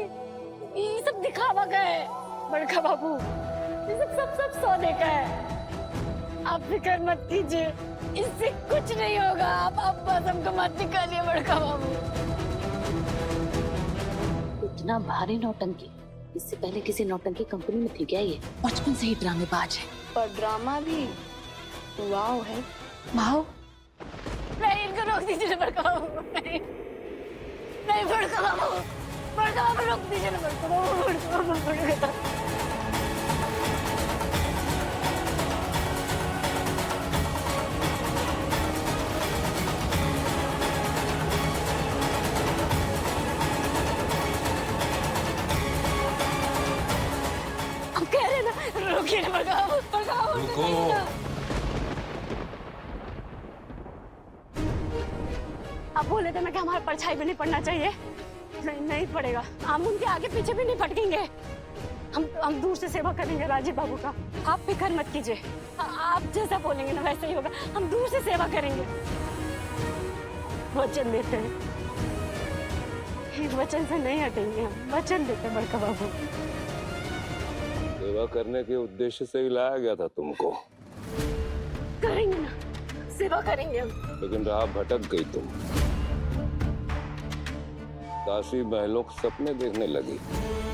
S3: ये सब दिखावा का है बड़का बाबू, ये सब सौदे का है। आप फिक्र मत कीजिए, इससे कुछ नहीं होगा। आप बस हमको मत निकालिए बड़का बाबू।
S8: इतना भारी नौटंकी इससे पहले किसी नौटंकी कंपनी में थी क्या? ये
S2: बचपन से ही ड्रामेबाज है।
S3: पर ड्रामा भी वाव है।
S2: वाव?
S3: नहीं, इनको रोक दीजिए ना बड़का बाबू। नहीं नहीं बड़का बाबू, बड़का बाबू रोक दीजिए ना बड़का बाबू, बड़का बाबू, बड़का बाबू। हम कह रहे ना रोकिए ना बड़का बाबू, बड़का बाबू रुकिए ना। आप बोले थे ना कि हमारे परछाई भी नहीं पड़ना चाहिए। नहीं पड़ेगा। हम उनके आगे पीछे भी नहीं भटकेंगे। हम दूर से सेवा करेंगे राजीव बाबू का। आप फिक्र मत कीजिए, आप जैसा बोलेंगे ना वैसे ही होगा। हम दूर से सेवा करेंगे, वचन देते हैं। इस वचन से नहीं हटेंगे हम, वचन देते हैं बड़का बाबू।
S1: सेवा करने के उद्देश्य से ही लाया गया था तुमको।
S3: करेंगे ना, सेवा करेंगे हम।
S1: लेकिन राह भटक गई तुम, दासी महलों के सपने देखने लगी।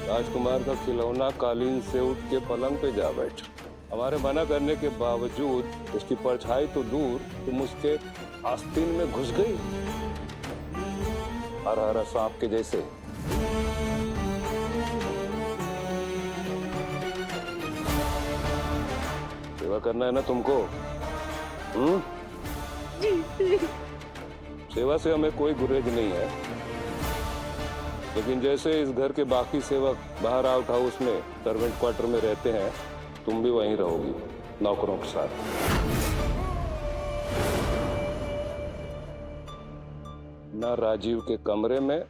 S1: राजकुमार का खिलौना कालीन से उठ के पलंग पे जा बैठा। हमारे मना करने के बावजूद उसकी परछाई तो दूर, तुम उसके आस्तीन में घुस गई, हरा सांप के जैसे। सेवा करना है ना तुमको? सेवा से हमें कोई गुरेज नहीं है, लेकिन जैसे इस घर के बाकी सेवक बाहर आउट हाउस में सर्वेंट क्वार्टर में रहते हैं, तुम भी वहीं रहोगी नौकरों के साथ। न राजीव के कमरे में,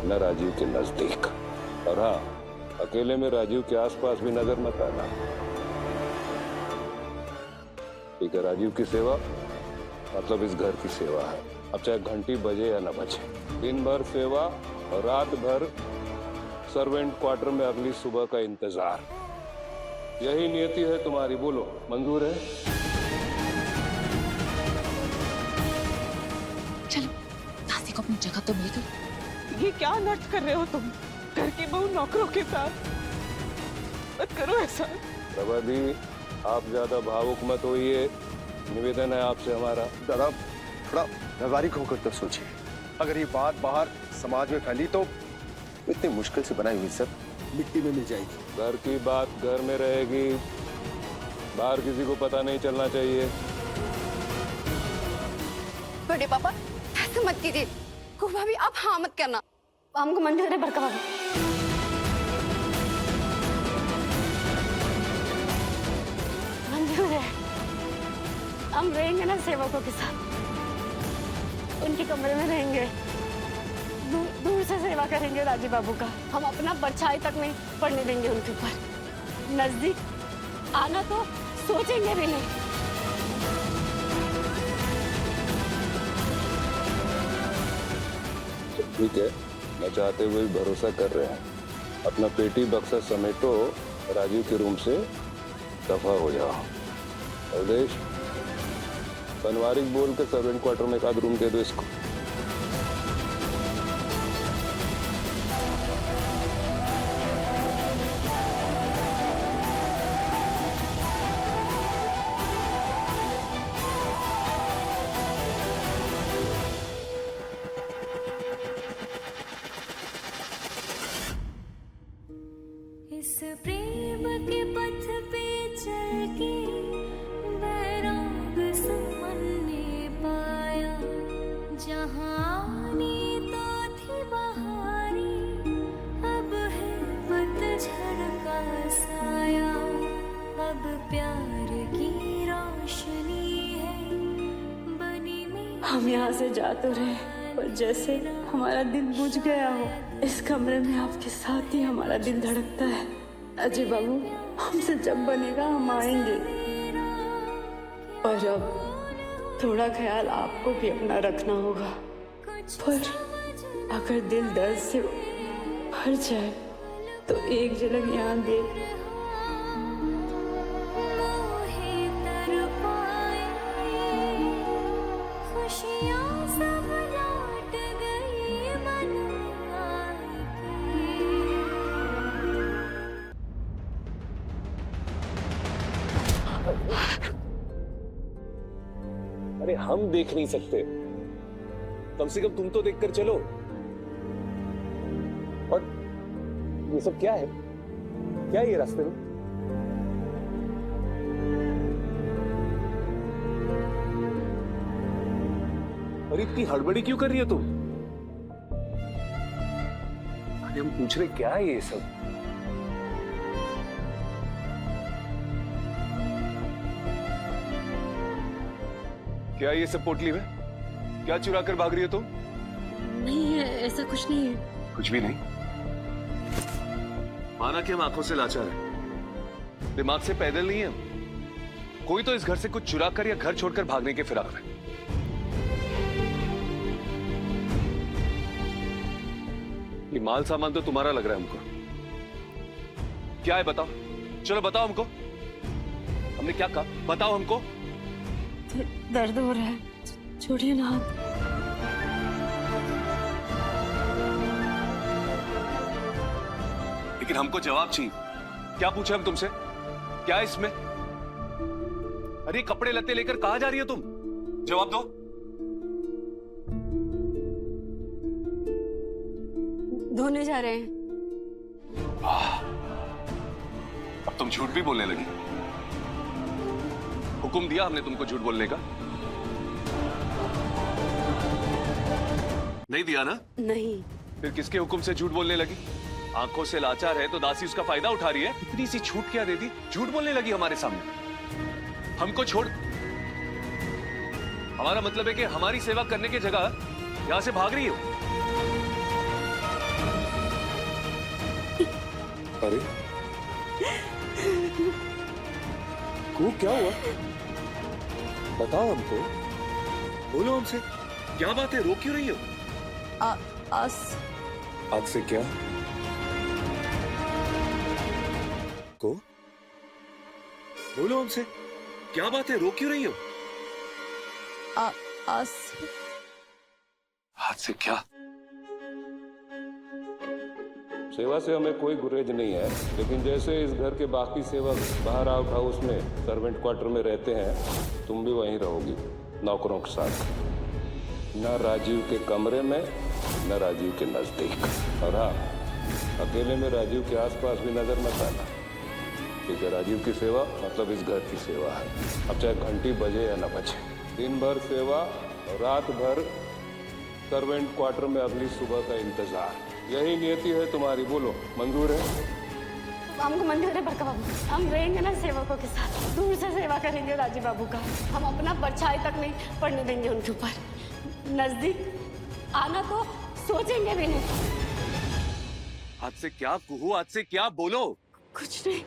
S1: न राजीव के नजदीक। और हाँ, अकेले में राजीव के आसपास भी नजर मत आना। ठीक है? राजीव की सेवा मतलब इस घर की सेवा है। अब चाहे घंटी बजे या न बजे, दिन भर सेवा और रात भर सर्वेंट क्वार्टर में अगली सुबह का इंतजार। यही नियति है तुम्हारी। बोलो, मंजूर है?
S2: चलो, दासी को अपनी जगह तो मिल गई।
S9: ये क्या अनर्थ कर रहे हो तुम घर के बहू नौकरों के साथ? मत करो ऐसा।
S1: प्रभा दी, आप ज्यादा भावुक मत होइए, निवेदन है आपसे हमारा।
S10: दादा, थोड़ा व्यवहारिक होकर तो सोचिए। अगर ये बात बाहर समाज में फैली तो इतनी मुश्किल से बनाई हुई सब मिट्टी में मिल जाएगी।
S1: घर की बात घर में रहेगी, बाहर किसी को पता नहीं चलना चाहिए।
S3: बड़े पापा ऐसे मत कीजिए। भाभी आप हाँ मत करना। हमको मंजूर है बड़का बाबू। मंजूर है। हम रहेंगे ना सेवकों के साथ, उनके कमरे में रहेंगे, दूर से सेवा करेंगे राजीव बाबू का। हम अपना परछाई तक नहीं पड़ने देंगे उनके ऊपर। नजदीक आना तो सोचेंगे भी नहीं।
S1: ठीक है, मैं चाहते हुए भी भरोसा कर रहे हैं। अपना पेटी बक्सा समेटो, राजीव के रूम से दफा हो जाओ। अवधेश, बनवारिक बोल के सर्वेंट क्वार्टर में एक आध रूम दे दो इसको।
S3: हम यहाँ से जा तो रहे, पर जैसे हमारा दिल बुझ गया हो, इस कमरे में आपके साथ ही हमारा दिल धड़कता है। अजय बाबू, हमसे जब बनेगा हम आएंगे, पर अब थोड़ा ख्याल आपको भी अपना रखना होगा। पर अगर दिल दर्द से भर जाए तो एक झलक यहाँ देख।
S5: खुशियाँ सब लौट गई मन
S6: अरे हम देख नहीं सकते, कम से कम तुम तो देखकर चलो। और ये सब क्या है? क्या है ये रास्ते में? अरे इतनी हड़बड़ी क्यों कर रही है तुम? अरे हम पूछ रहे क्या है ये सब? क्या ये सब पोटली में? क्या चुरा कर भाग रही हो तुम?
S3: नहीं है, ऐसा कुछ नहीं है।
S6: कुछ भी नहीं? माना कि हम आंखों से लाचार हैं, दिमाग से पैदल नहीं है। कोई तो इस घर से कुछ चुरा कर या घर छोड़कर भागने के फिराक में। ये माल सामान तो तुम्हारा लग रहा है हमको। क्या है बताओ, चलो बताओ हमको। हमने क्या कहा, बताओ हमको।
S3: दर्द हो रहा है, छोड़िए ना हाथ।
S6: लेकिन हमको जवाब चाहिए। क्या पूछे हम तुमसे? क्या है इसमें? अरे कपड़े लत्ते लेकर कहां जा रही हो तुम? जवाब दो।
S3: धोने जा रहे हैं।
S6: अब तुम झूठ भी बोलने लगी। हुक्म दिया हमने तुमको झूठ बोलने का? नहीं दिया ना?
S3: नहीं।
S6: फिर किसके हुक्म से झूठ बोलने लगी? आंखों से लाचार है तो दासी उसका फायदा उठा रही है। इतनी सी छूट क्या दे दी, झूठ बोलने लगी हमारे सामने। हमको छोड़। हमारा मतलब है कि हमारी सेवा करने की जगह यहां से भाग रही हो। अरे को क्या हुआ? बताओ हमको, बोलो हमसे। क्या बात है, रो क्यों रही हो? आज से क्या को? बोलो हमसे, क्या बात है, रो क्यों रही हो? आज से क्या?
S1: सेवा से हमें कोई गुरेज नहीं है, लेकिन जैसे इस घर के बाकी सेवक बाहर आउट हाउस में सर्वेंट क्वार्टर में रहते हैं, तुम भी वहीं रहोगी नौकरों के साथ। न राजीव के कमरे में, न राजीव के नजदीक। और हाँ, अकेले में राजीव के आसपास भी नजर मत आना, क्योंकि राजीव की सेवा मतलब इस घर की सेवा है। अब चाहे घंटी बजे या न बजे, दिन भर सेवा और रात भर सर्वेंट क्वार्टर में अगली सुबह का इंतजार। यही नियति है तुम्हारी। बोलो, मंजूर है?
S3: हमको मंजूर है बड़का बाबू। हम रहेंगे ना सेवकों के साथ, दूर से सेवा करेंगे राजीव बाबू का। हम अपना परछाई तक नहीं पड़ने देंगे उनके ऊपर। नजदीक आना तो सोचेंगे भी नहीं।
S6: आज से क्या कुहू, आज से क्या बोलो?
S3: कुछ नहीं।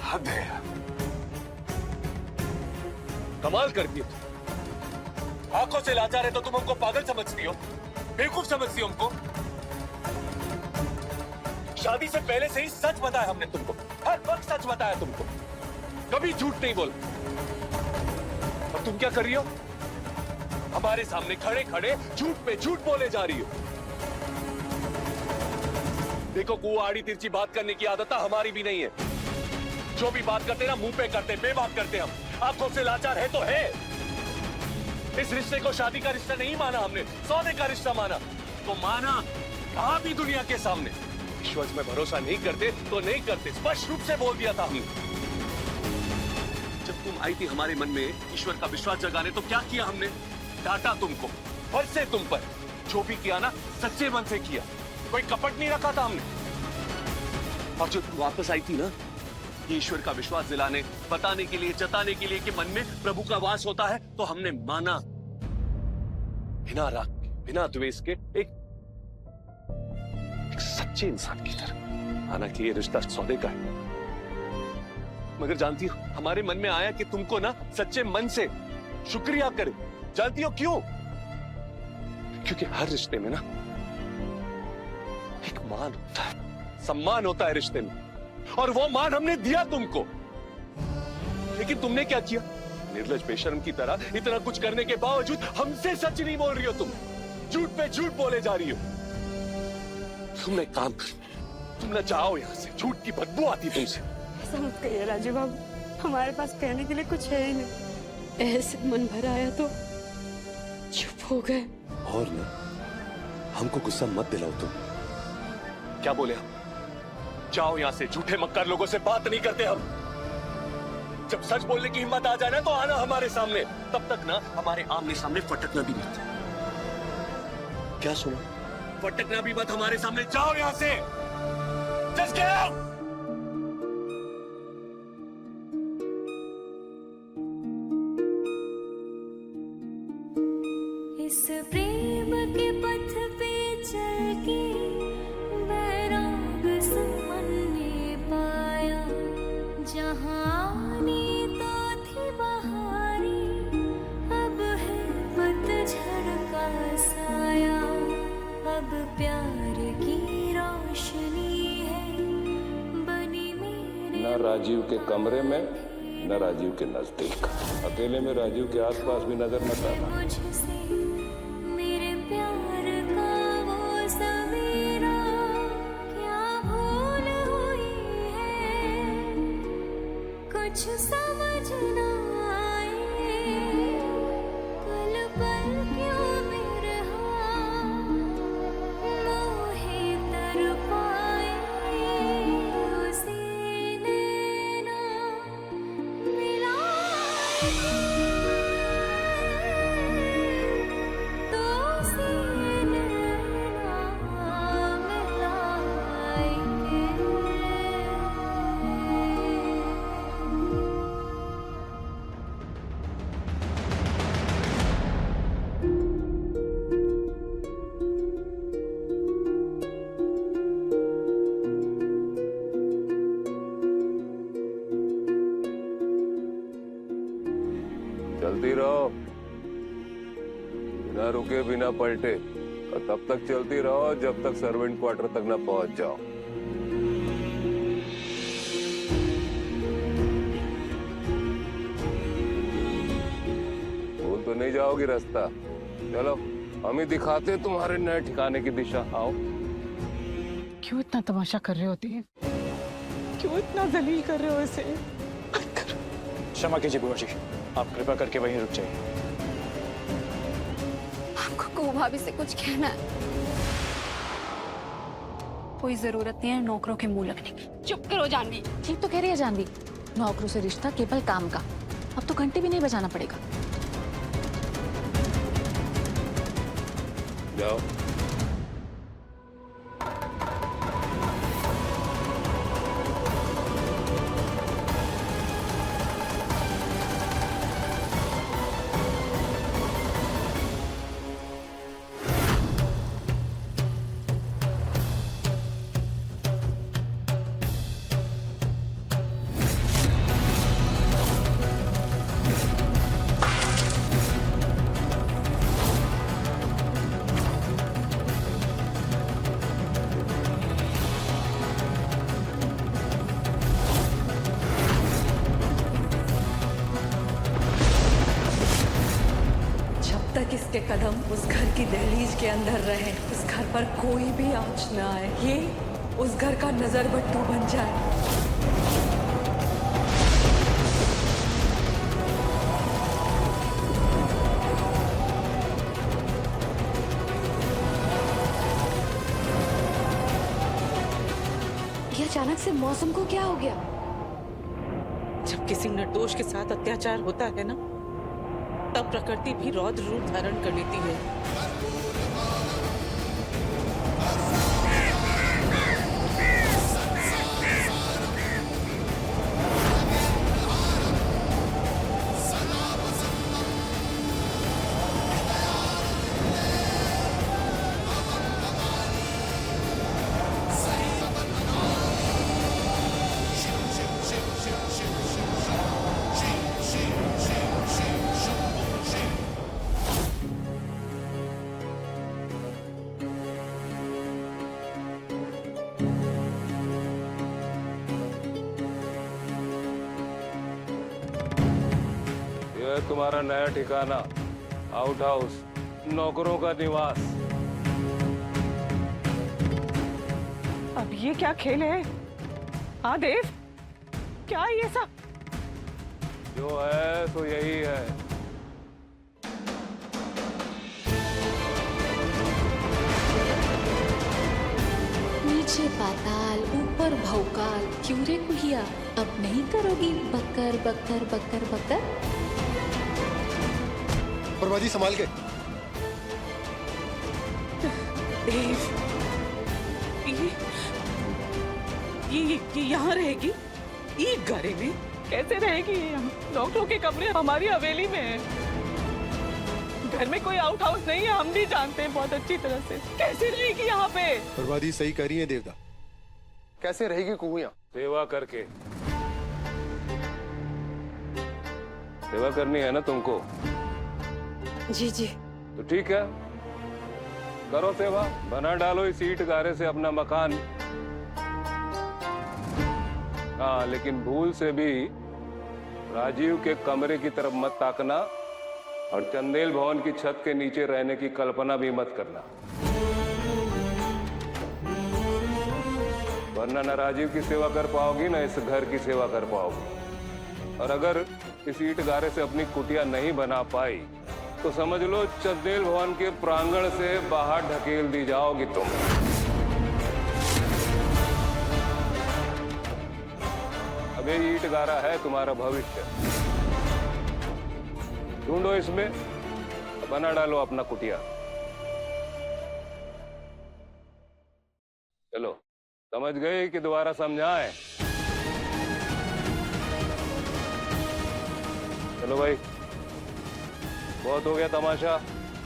S6: हद है यार, कमाल करती हो तुम। आंखों से लाचार है तो तुम हमको पागल समझती हो, बेवकूफ समझती हो हमको। शादी से पहले से ही सच बताया हमने तुमको, हर वक्त सच बताया तुमको, कभी झूठ नहीं बोल। और तुम क्या कर रही हो? हमारे सामने खड़े खड़े झूठ पे झूठ बोले जा रही हो। देखो, कुआ आड़ी तिरछी बात करने की आदत हमारी भी नहीं है। जो भी बात करते ना मुंह पे करते, बेबात करते हम। आंखों से लाचार है तो है। इस रिश्ते को शादी का रिश्ता नहीं माना हमने, सौदे का रिश्ता माना। तो माना कहा भी दुनिया के सामने। ईश्वर में भरोसा नहीं करते तो नहीं करते, स्पष्ट रूप से बोल दिया था हमने। जब तुम आई थी हमारे मन में ईश्वर का विश्वास जगाने, तो क्या किया हमने? डांटा तुमको, बरसे तुम पर। जो भी किया ना, सच्चे मन से किया, कोई कपट नहीं रखा था हमने। और जो तुम वापस आई थी ना, ईश्वर का विश्वास दिलाने, बताने के लिए, जताने के लिए कि मन में प्रभु का वास होता है, तो हमने माना। बिना राग के, बिना द्वेष के, एक सच्चे इंसान की तरह। हालांकि ये रिश्ता सौदे का है, मगर जानती हो हमारे मन में आया कि तुमको ना सच्चे मन से शुक्रिया करे। जानती हो क्यों? क्योंकि हर रिश्ते में ना एक मान होता है, सम्मान होता है रिश्ते में, और वो मान हमने दिया तुमको। लेकिन तुमने क्या किया? निर्लज बेशर्म की तरह इतना कुछ करने के बावजूद हमसे सच नहीं बोल रही हो तुम, झूठ पे झूठ बोले जा रही हो। तुमने काम कर, तुम न जाओ यहां से, झूठ की बदबू आती तुमसे।
S3: ऐसा मत कहिए राजू बाबू, हमारे पास कहने के लिए कुछ है ही नहीं। ऐसे मन भर आया तो चुप हो गए।
S6: और ना हमको गुस्सा मत दिलाओ तुम। क्या बोले हम? जाओ यहां से, झूठे मक्कार लोगों से बात नहीं करते हम। जब सच बोलने की हिम्मत आ जाए ना तो आना हमारे सामने, तब तक ना हमारे आमने सामने फटकना भी मत। क्या सुना? फटकना भी मत हमारे सामने। जाओ यहां से, जस्ट गेट आउट।
S5: इस प्रेम के पथ पे चल के बैराग सुमन ने पाया, जहाँ आनी तो थी बहारी, अब है पतझड़ का साया। अब प्यार की रोशनी है बनी मेरे।
S1: न राजीव के कमरे में, न राजीव के नजदीक। अकेले में राजीव के आसपास भी नजर मत आना।
S5: मुझसे मेरे प्यार का वो सवेरा, क्या भूल हुई है कुछ समझ ना आए। पल पल क्यों बिरहा मोहे तड़पाए, उसे नैना मिलाए तो उसे नैना मिलाएंगे।
S1: चलती रहो, बिना रुके बिना पलटे, और तब तक चलती रहो जब तक सर्वेंट क्वार्टर तक ना पहुंच जाओ। भूल तो नहीं जाओगी रास्ता। चलो हम ही दिखाते तुम्हारे नए ठिकाने की दिशा। आओ।
S9: क्यों इतना तमाशा कर रहे होते हैं? क्यों इतना जलील कर रहे हो इसे?
S7: क्षमा कीजिए बुआ जी, आप कृपा करके वहीं रुक जाइए।
S2: आपको को भाभी से कुछ कहना है? कोई जरूरत नहीं है नौकरों के मुंह लगने की।
S3: चुप करो जानवी।
S2: ठीक तो कह रही है जानवी, नौकरों से रिश्ता केवल काम का। अब तो घंटे भी नहीं बजाना पड़ेगा।
S1: जाओ।
S3: तक इसके कदम उस घर की दहलीज के अंदर रहे, उस घर पर कोई भी आंच न आए, ये उस घर का नजर बट्टू बन जाए।
S8: ये अचानक से मौसम को क्या हो गया?
S9: जब किसी निर्दोष के साथ अत्याचार होता है ना, तब प्रकृति भी रौद्र रूप धारण कर लेती है।
S1: है तुम्हारा नया ठिकाना, आउट हाउस, नौकरों का निवास।
S9: अब ये क्या खेल है? हाँ देव, क्या ये सब?
S1: जो है तो यही है।
S2: नीचे पाताल ऊपर भौकाल, क्यों रे कुहिया अब नहीं करोगी बकर बकर बकर बकर?
S10: वर्मा जी संभाल के।
S9: देव, ये यहाँ रहेगी? ये घरे में कैसे रहेगी? ये यहाँ डॉक्टरों के कमरे हमारी हवेली में है। घर में कोई आउट हाउस नहीं है, हम भी जानते हैं बहुत अच्छी तरह से। कैसे रहेगी यहाँ पे?
S10: वर्मा जी सही कह रही है देवदा, कैसे रहेगी कुहू यहाँ?
S1: सेवा करके। सेवा करनी है ना तुमको?
S3: जी जी।
S1: तो ठीक है, करो सेवा, बना डालो इस ईंट गारे से अपना मकान। हाँ, लेकिन भूल से भी राजीव के कमरे की तरफ मत ताकना और चंदेल भवन की छत के नीचे रहने की कल्पना भी मत करना, वरना न राजीव की सेवा कर पाओगी न इस घर की सेवा कर पाओगी। और अगर इस ईंट गारे से अपनी कुटिया नहीं बना पाई तो समझ लो चंदेल भवन के प्रांगण से बाहर ढकेल दी जाओगी तुम। अब ये ईंट गारा है तुम्हारा भविष्य, ढूंढो इसमें, बना डालो अपना कुटिया। चलो, समझ गए कि दोबारा समझाएं? चलो भाई, बहुत हो गया तमाशा,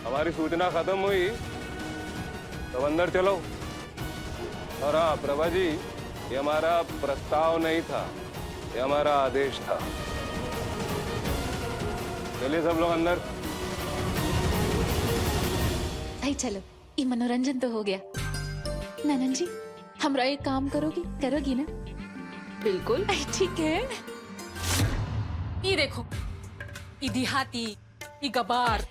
S1: हमारी सूचना खत्म हुई, तो अंदर चलो। और हाँ प्रभा जी, ये हमारा प्रस्ताव नहीं था, ये हमारा आदेश था। चलिए सब लोग अंदर।
S2: आई चलो, ये मनोरंजन तो हो गया। ननन जी, हमरा एक काम करोगी ना?
S3: बिल्कुल।
S2: ठीक है। ये देखो, ये देहाती, ये गबार,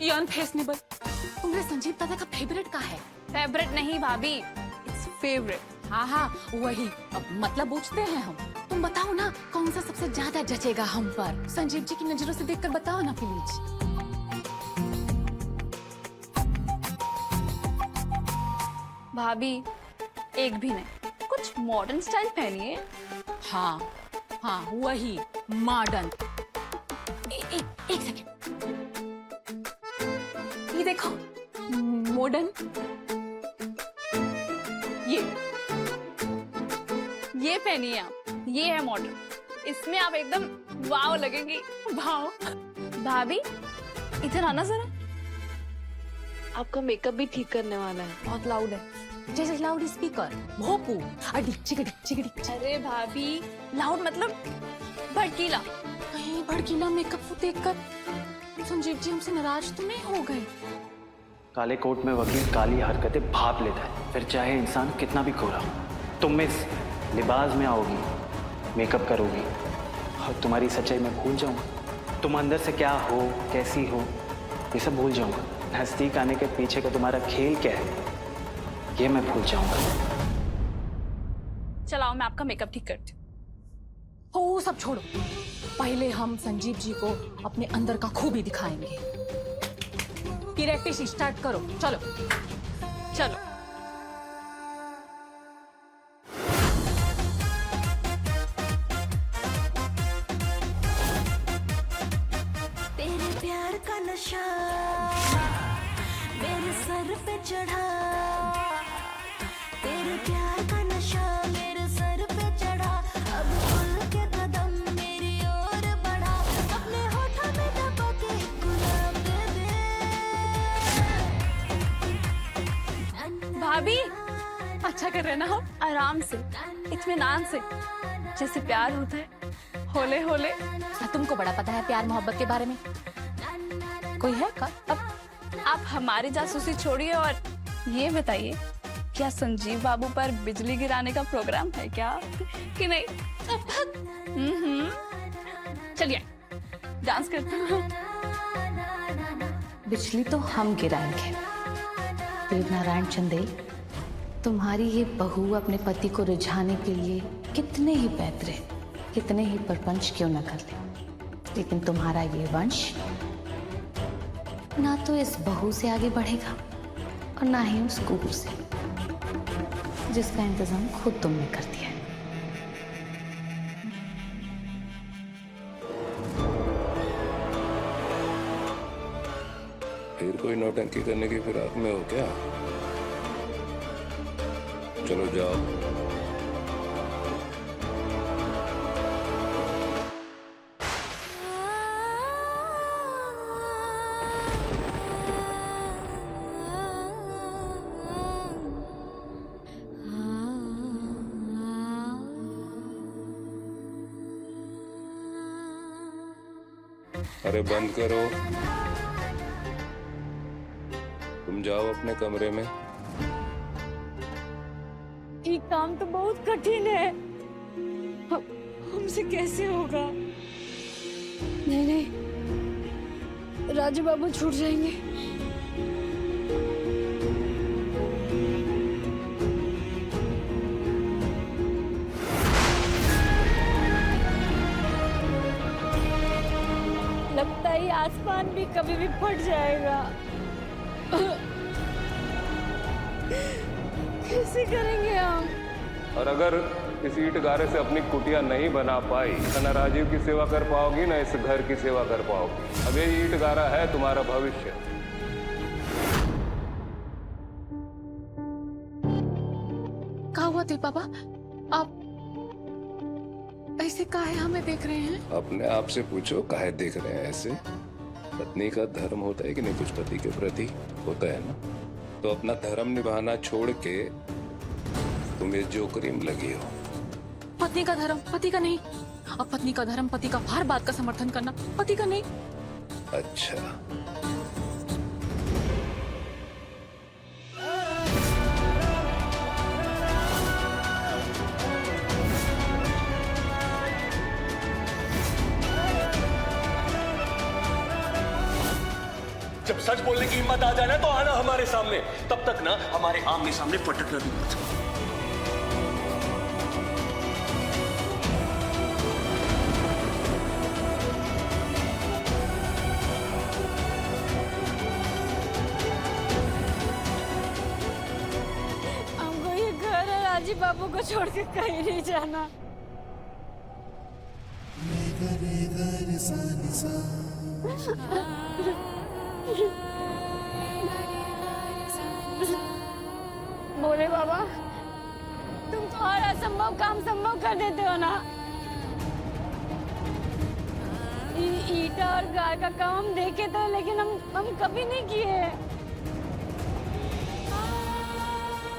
S2: ये अनफैशनेबल, तुम्हारे संजीव दादा का फेवरेट का है?
S3: फेवरेट नहीं भाभी, इट्स फेवरेट।
S2: हाँ हाँ वही, अब मतलब पूछते हैं हम। तुम बताओ ना, कौन सा सबसे ज्यादा जचेगा हम पर? संजीव जी की नजरों से देखकर बताओ ना प्लीज।
S3: भाभी एक भी नहीं, कुछ मॉडर्न स्टाइल पहनिए।
S2: हाँ हाँ वही मॉडर्न। एक सेकंड, ये देखो मॉडर्न,
S3: ये पहनिए आप, ये है मॉडर्न, इसमें आप एकदम वाव लगेंगी।
S2: भाव।
S3: भाभी इधर आना जरा,
S11: आपका मेकअप भी ठीक करने वाला है।
S2: बहुत लाउड है, जैसे लाउड स्पीकर, भोपू, डिच्ची।
S3: अरे भाभी लाउड मतलब भड़कीला।
S2: कहीं भड़कीला मेकअप देखकर संजीव जी हमसे नाराज तो नहीं हो गए?
S7: काले कोट में वकील काली हरकतें भाप लेता है, फिर चाहे इंसान कितना भी गोरा हो। तुम इस लिबास में आओगी, मेकअप करोगी और तुम्हारी सच्चाई मैं भूल जाऊंगा। तुम अंदर से क्या हो, कैसी हो, ये सब भूल जाऊंगा। नजदीक आने के पीछे का तुम्हारा खेल क्या है, ये मैं भूल जाऊंगा।
S3: चलाओ, मैं आपका मेकअप ठीक करती हूँ।
S2: वो सब छोड़ो, पहले हम संजीव जी को अपने अंदर का खूबी दिखाएंगे। प्रैक्टिस स्टार्ट करो, चलो
S3: चलो।
S5: तेरे प्यार का नशा मेरे सर पे चढ़ा, तेरे प्यार का नशा मेरे सर पे चढ़ा। अब खुल के कदम मेरी ओर बढ़ा, अपने होठों में दबा के गुलाब दे दे।
S3: भाभी
S2: अच्छा कर रहे ना हम?
S3: आराम से, इत्मीनान से, जैसे प्यार होता है, होले होले।
S2: तुमको बड़ा पता है प्यार मोहब्बत के बारे में, कोई है का?
S3: अब आप हमारी जासूसी छोड़िए और ये बताइए, क्या संजीव बाबू पर बिजली गिराने का प्रोग्राम है क्या कि नहीं? चलिए
S2: डांस करते हैं।
S8: बिजली तो हम गिराएंगे। देवनारायण चंदेल, तुम्हारी ये बहू अपने पति को रिझाने के लिए कितने ही पैतरे, कितने ही प्रपंच क्यों न कर ले, लेकिन तुम्हारा ये वंश ना तो इस बहू से आगे बढ़ेगा और ना ही उस कुहू से, जिसका इंतजाम खुद तुमने कर दिया है।
S1: फिर कोई नौटंकी करने की फिराक में हो क्या? चलो जाओ। अरे बंद करो, तुम जाओ अपने कमरे में।
S3: ये काम तो बहुत कठिन है, हमसे कैसे होगा? नहीं नहीं, राजू बाबू छूट जाएंगे। लगता है ये आसमान भी कभी भी फट जाएगा। कैसे करेंगे हम?
S1: और अगर इस ईंट गारे से अपनी कुटिया नहीं बना पाई तो न राजीव की सेवा कर पाओगी, न इस घर की सेवा कर पाओगी। अब ये ईंट गारा है तुम्हारा भविष्य।
S2: क्या हुआ देव बाबा, आप ऐसे काहे हमें देख रहे हैं?
S1: अपने आप से पूछो, काहे देख रहे हैं ऐसे? पत्नी का धर्म होता है कि नहीं, कुछ पति के प्रति होता है ना। तो अपना धर्म निभाना छोड़ के तुम ये जोकरी में लगी हो।
S2: पत्नी का धर्म पति का नहीं, अब पत्नी का धर्म पति का हर बात का समर्थन करना, पति का नहीं।
S1: अच्छा,
S6: जब सच बोलने की हिम्मत आ जाए ना तो आना हमारे सामने, तब तक ना हमारे आमने सामने फटकना भी मत।
S3: हमको ये घर और राजीव बाबू को छोड़ के कहीं नहीं जाना। बोले बाबा, तुम तो हर असंभव काम संभव कर देते हो ना। ईटा और गाय का काम हम देखे तो, लेकिन हम कभी नहीं किए।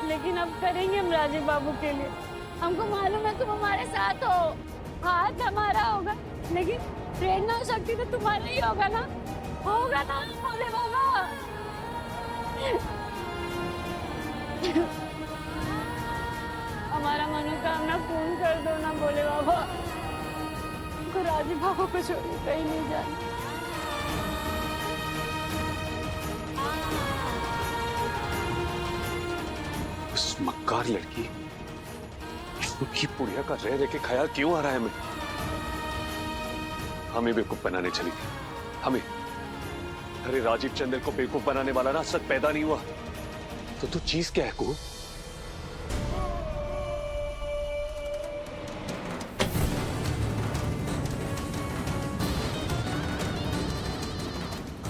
S3: लेकिन अब करेंगे हम राजीव बाबू के लिए। हमको मालूम है तुम हमारे साथ हो, हाथ हमारा होगा, लेकिन प्रेरणा शक्ति तो तुम्हारा ही होगा ना, होगा ना बोले बाबा। हमारा मनोकामना पूर्ण कर दो ना बोले बाबा। हमको राजीव बाबू को छोड़ के कहीं नहीं जाना।
S6: उस मक्कार लड़की की पुड़िया का रह के ख्याल क्यों आ रहा है हमें? हमें बेवकूफ बनाने चली थी, हमें। अरे राजीव चंदेल को बेवकूफ बनाने वाला ना सच पैदा नहीं हुआ तो तू चीज क्या है को?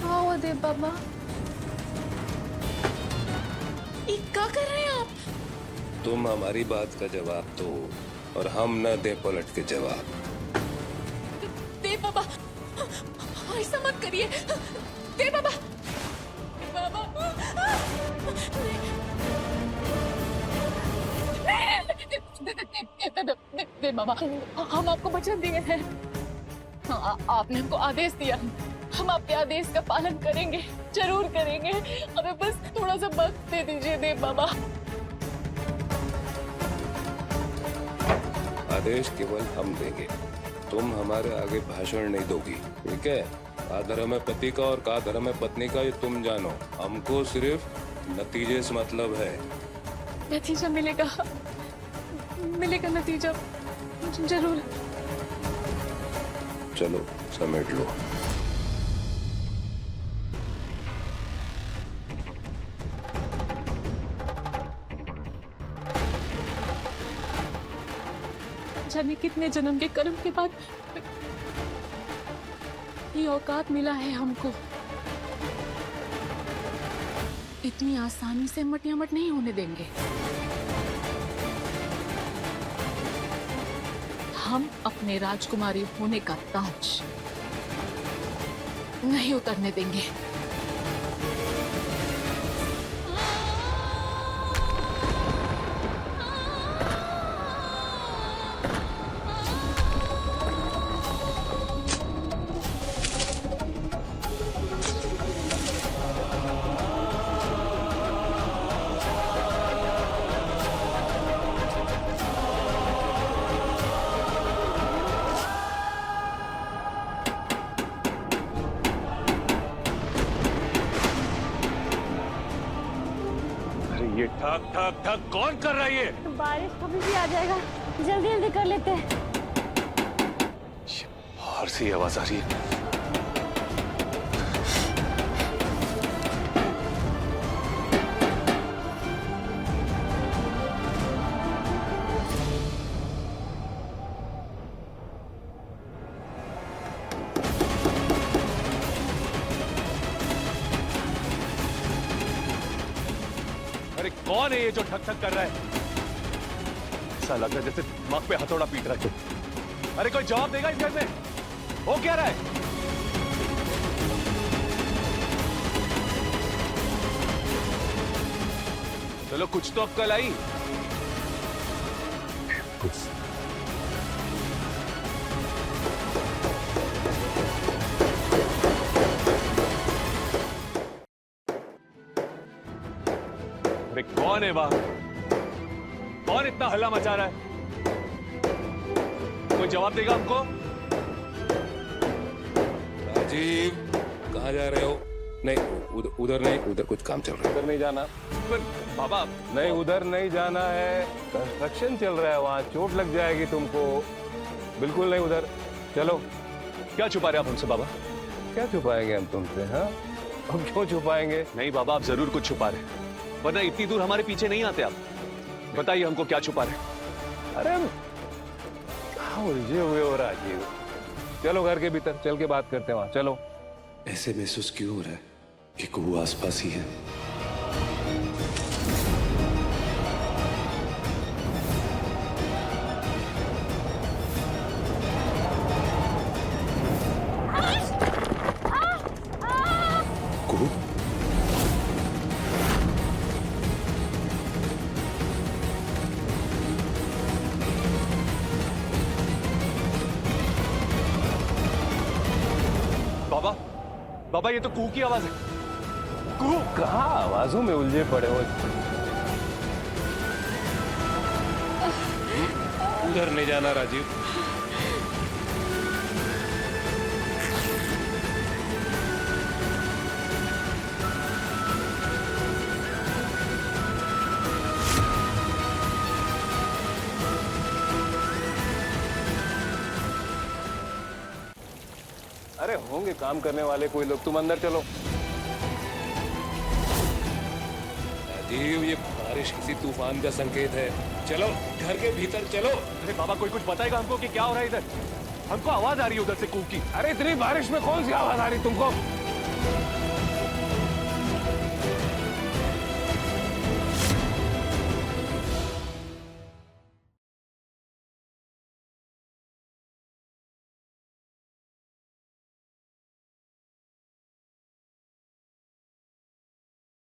S2: आओ देव बाबा, ये क्या कर रहे हैं आप?
S1: तुम हमारी बात का जवाब दो और हम न दे पलट के जवाब।
S2: देव बाबा, ऐसा मत करिए देव बाबा। देव बाबा, हम आपको वचन दिए हैं, आपने हमको आदेश दिया, हम आपके आदेश का पालन करेंगे, जरूर करेंगे। हमें बस थोड़ा सा वक्त दे दीजिए देव बाबा।
S1: आदेश केवल हम देंगे, तुम हमारे आगे भाषण नहीं दोगी, ठीक है? का धर्म है पति का और का धर्म है पत्नी का, ये तुम जानो। हमको सिर्फ नतीजे से मतलब है।
S2: नतीजा मिलेगा, मिलेगा नतीजा जरूर।
S1: चलो समेट लो।
S2: जाने कितने जन्म के कर्म के बाद ये औकात मिला है हमको। इतनी आसानी से मटियामट नहीं होने देंगे। हम अपने राजकुमारी होने का ताज नहीं उतरने देंगे।
S6: ये ठक ठक ठक कौन कर रहा है ये?
S3: बारिश कभी भी आ जाएगा, जल्दी जल्दी कर लेते हैं।
S6: बाहर से आवाज आ रही है। अरे कौन है ये जो ठक ठक कर रहा है? ऐसा लग रहा है जैसे दिमाग पे हथौड़ा पीट रहा है। अरे कोई जवाब देगा इस घर में? हो क्या रहा है? चलो कुछ तो अक्कल आई। अरे कौन है वहां? कौन इतना हल्ला मचा रहा है? कोई जवाब देगा हमको?
S1: राजीव, कहाँ जा रहे हो? नहीं, उधर नहीं, उधर कुछ काम चल रहा है, उधर नहीं जाना।
S6: पर बाबा,
S1: नहीं, उधर नहीं जाना है, कंस्ट्रक्शन चल रहा है वहाँ, चोट लग जाएगी तुमको। बिल्कुल नहीं उधर, चलो।
S6: क्या छुपा रहे आप हमसे बाबा?
S1: क्या छुपाएंगे हम तुमसे? हाँ, हम क्यों छुपाएंगे?
S6: नहीं बाबा, आप जरूर कुछ छुपा रहे, वरना इतनी दूर हमारे पीछे नहीं आते आप। बताइए हमको क्या छुपा रहे?
S1: अरे कहाँ उलझे हुए हो राजीव? चलो घर के भीतर चल के बात करते हैं वहाँ, चलो।
S4: ऐसे महसूस क्यों हो रहा है कि कुहू आसपास ही है? कुहू?
S6: बाबा, बाबा ये तो कुहू की आवाज है। कुहू
S1: कहाँ आवाजों में उलझे पड़े हो? उधर नहीं जाना राजीव। अरे होंगे काम करने वाले कोई लोग, तुम अंदर चलो। राजीव, ये बारिश किसी तूफान का संकेत है, चलो घर के भीतर चलो।
S6: अरे बाबा, कोई कुछ बताएगा हमको कि क्या हो रहा है इधर? हमको आवाज आ रही है उधर से कुहू की।
S1: अरे इतनी बारिश में कौन सी आवाज आ रही तुमको?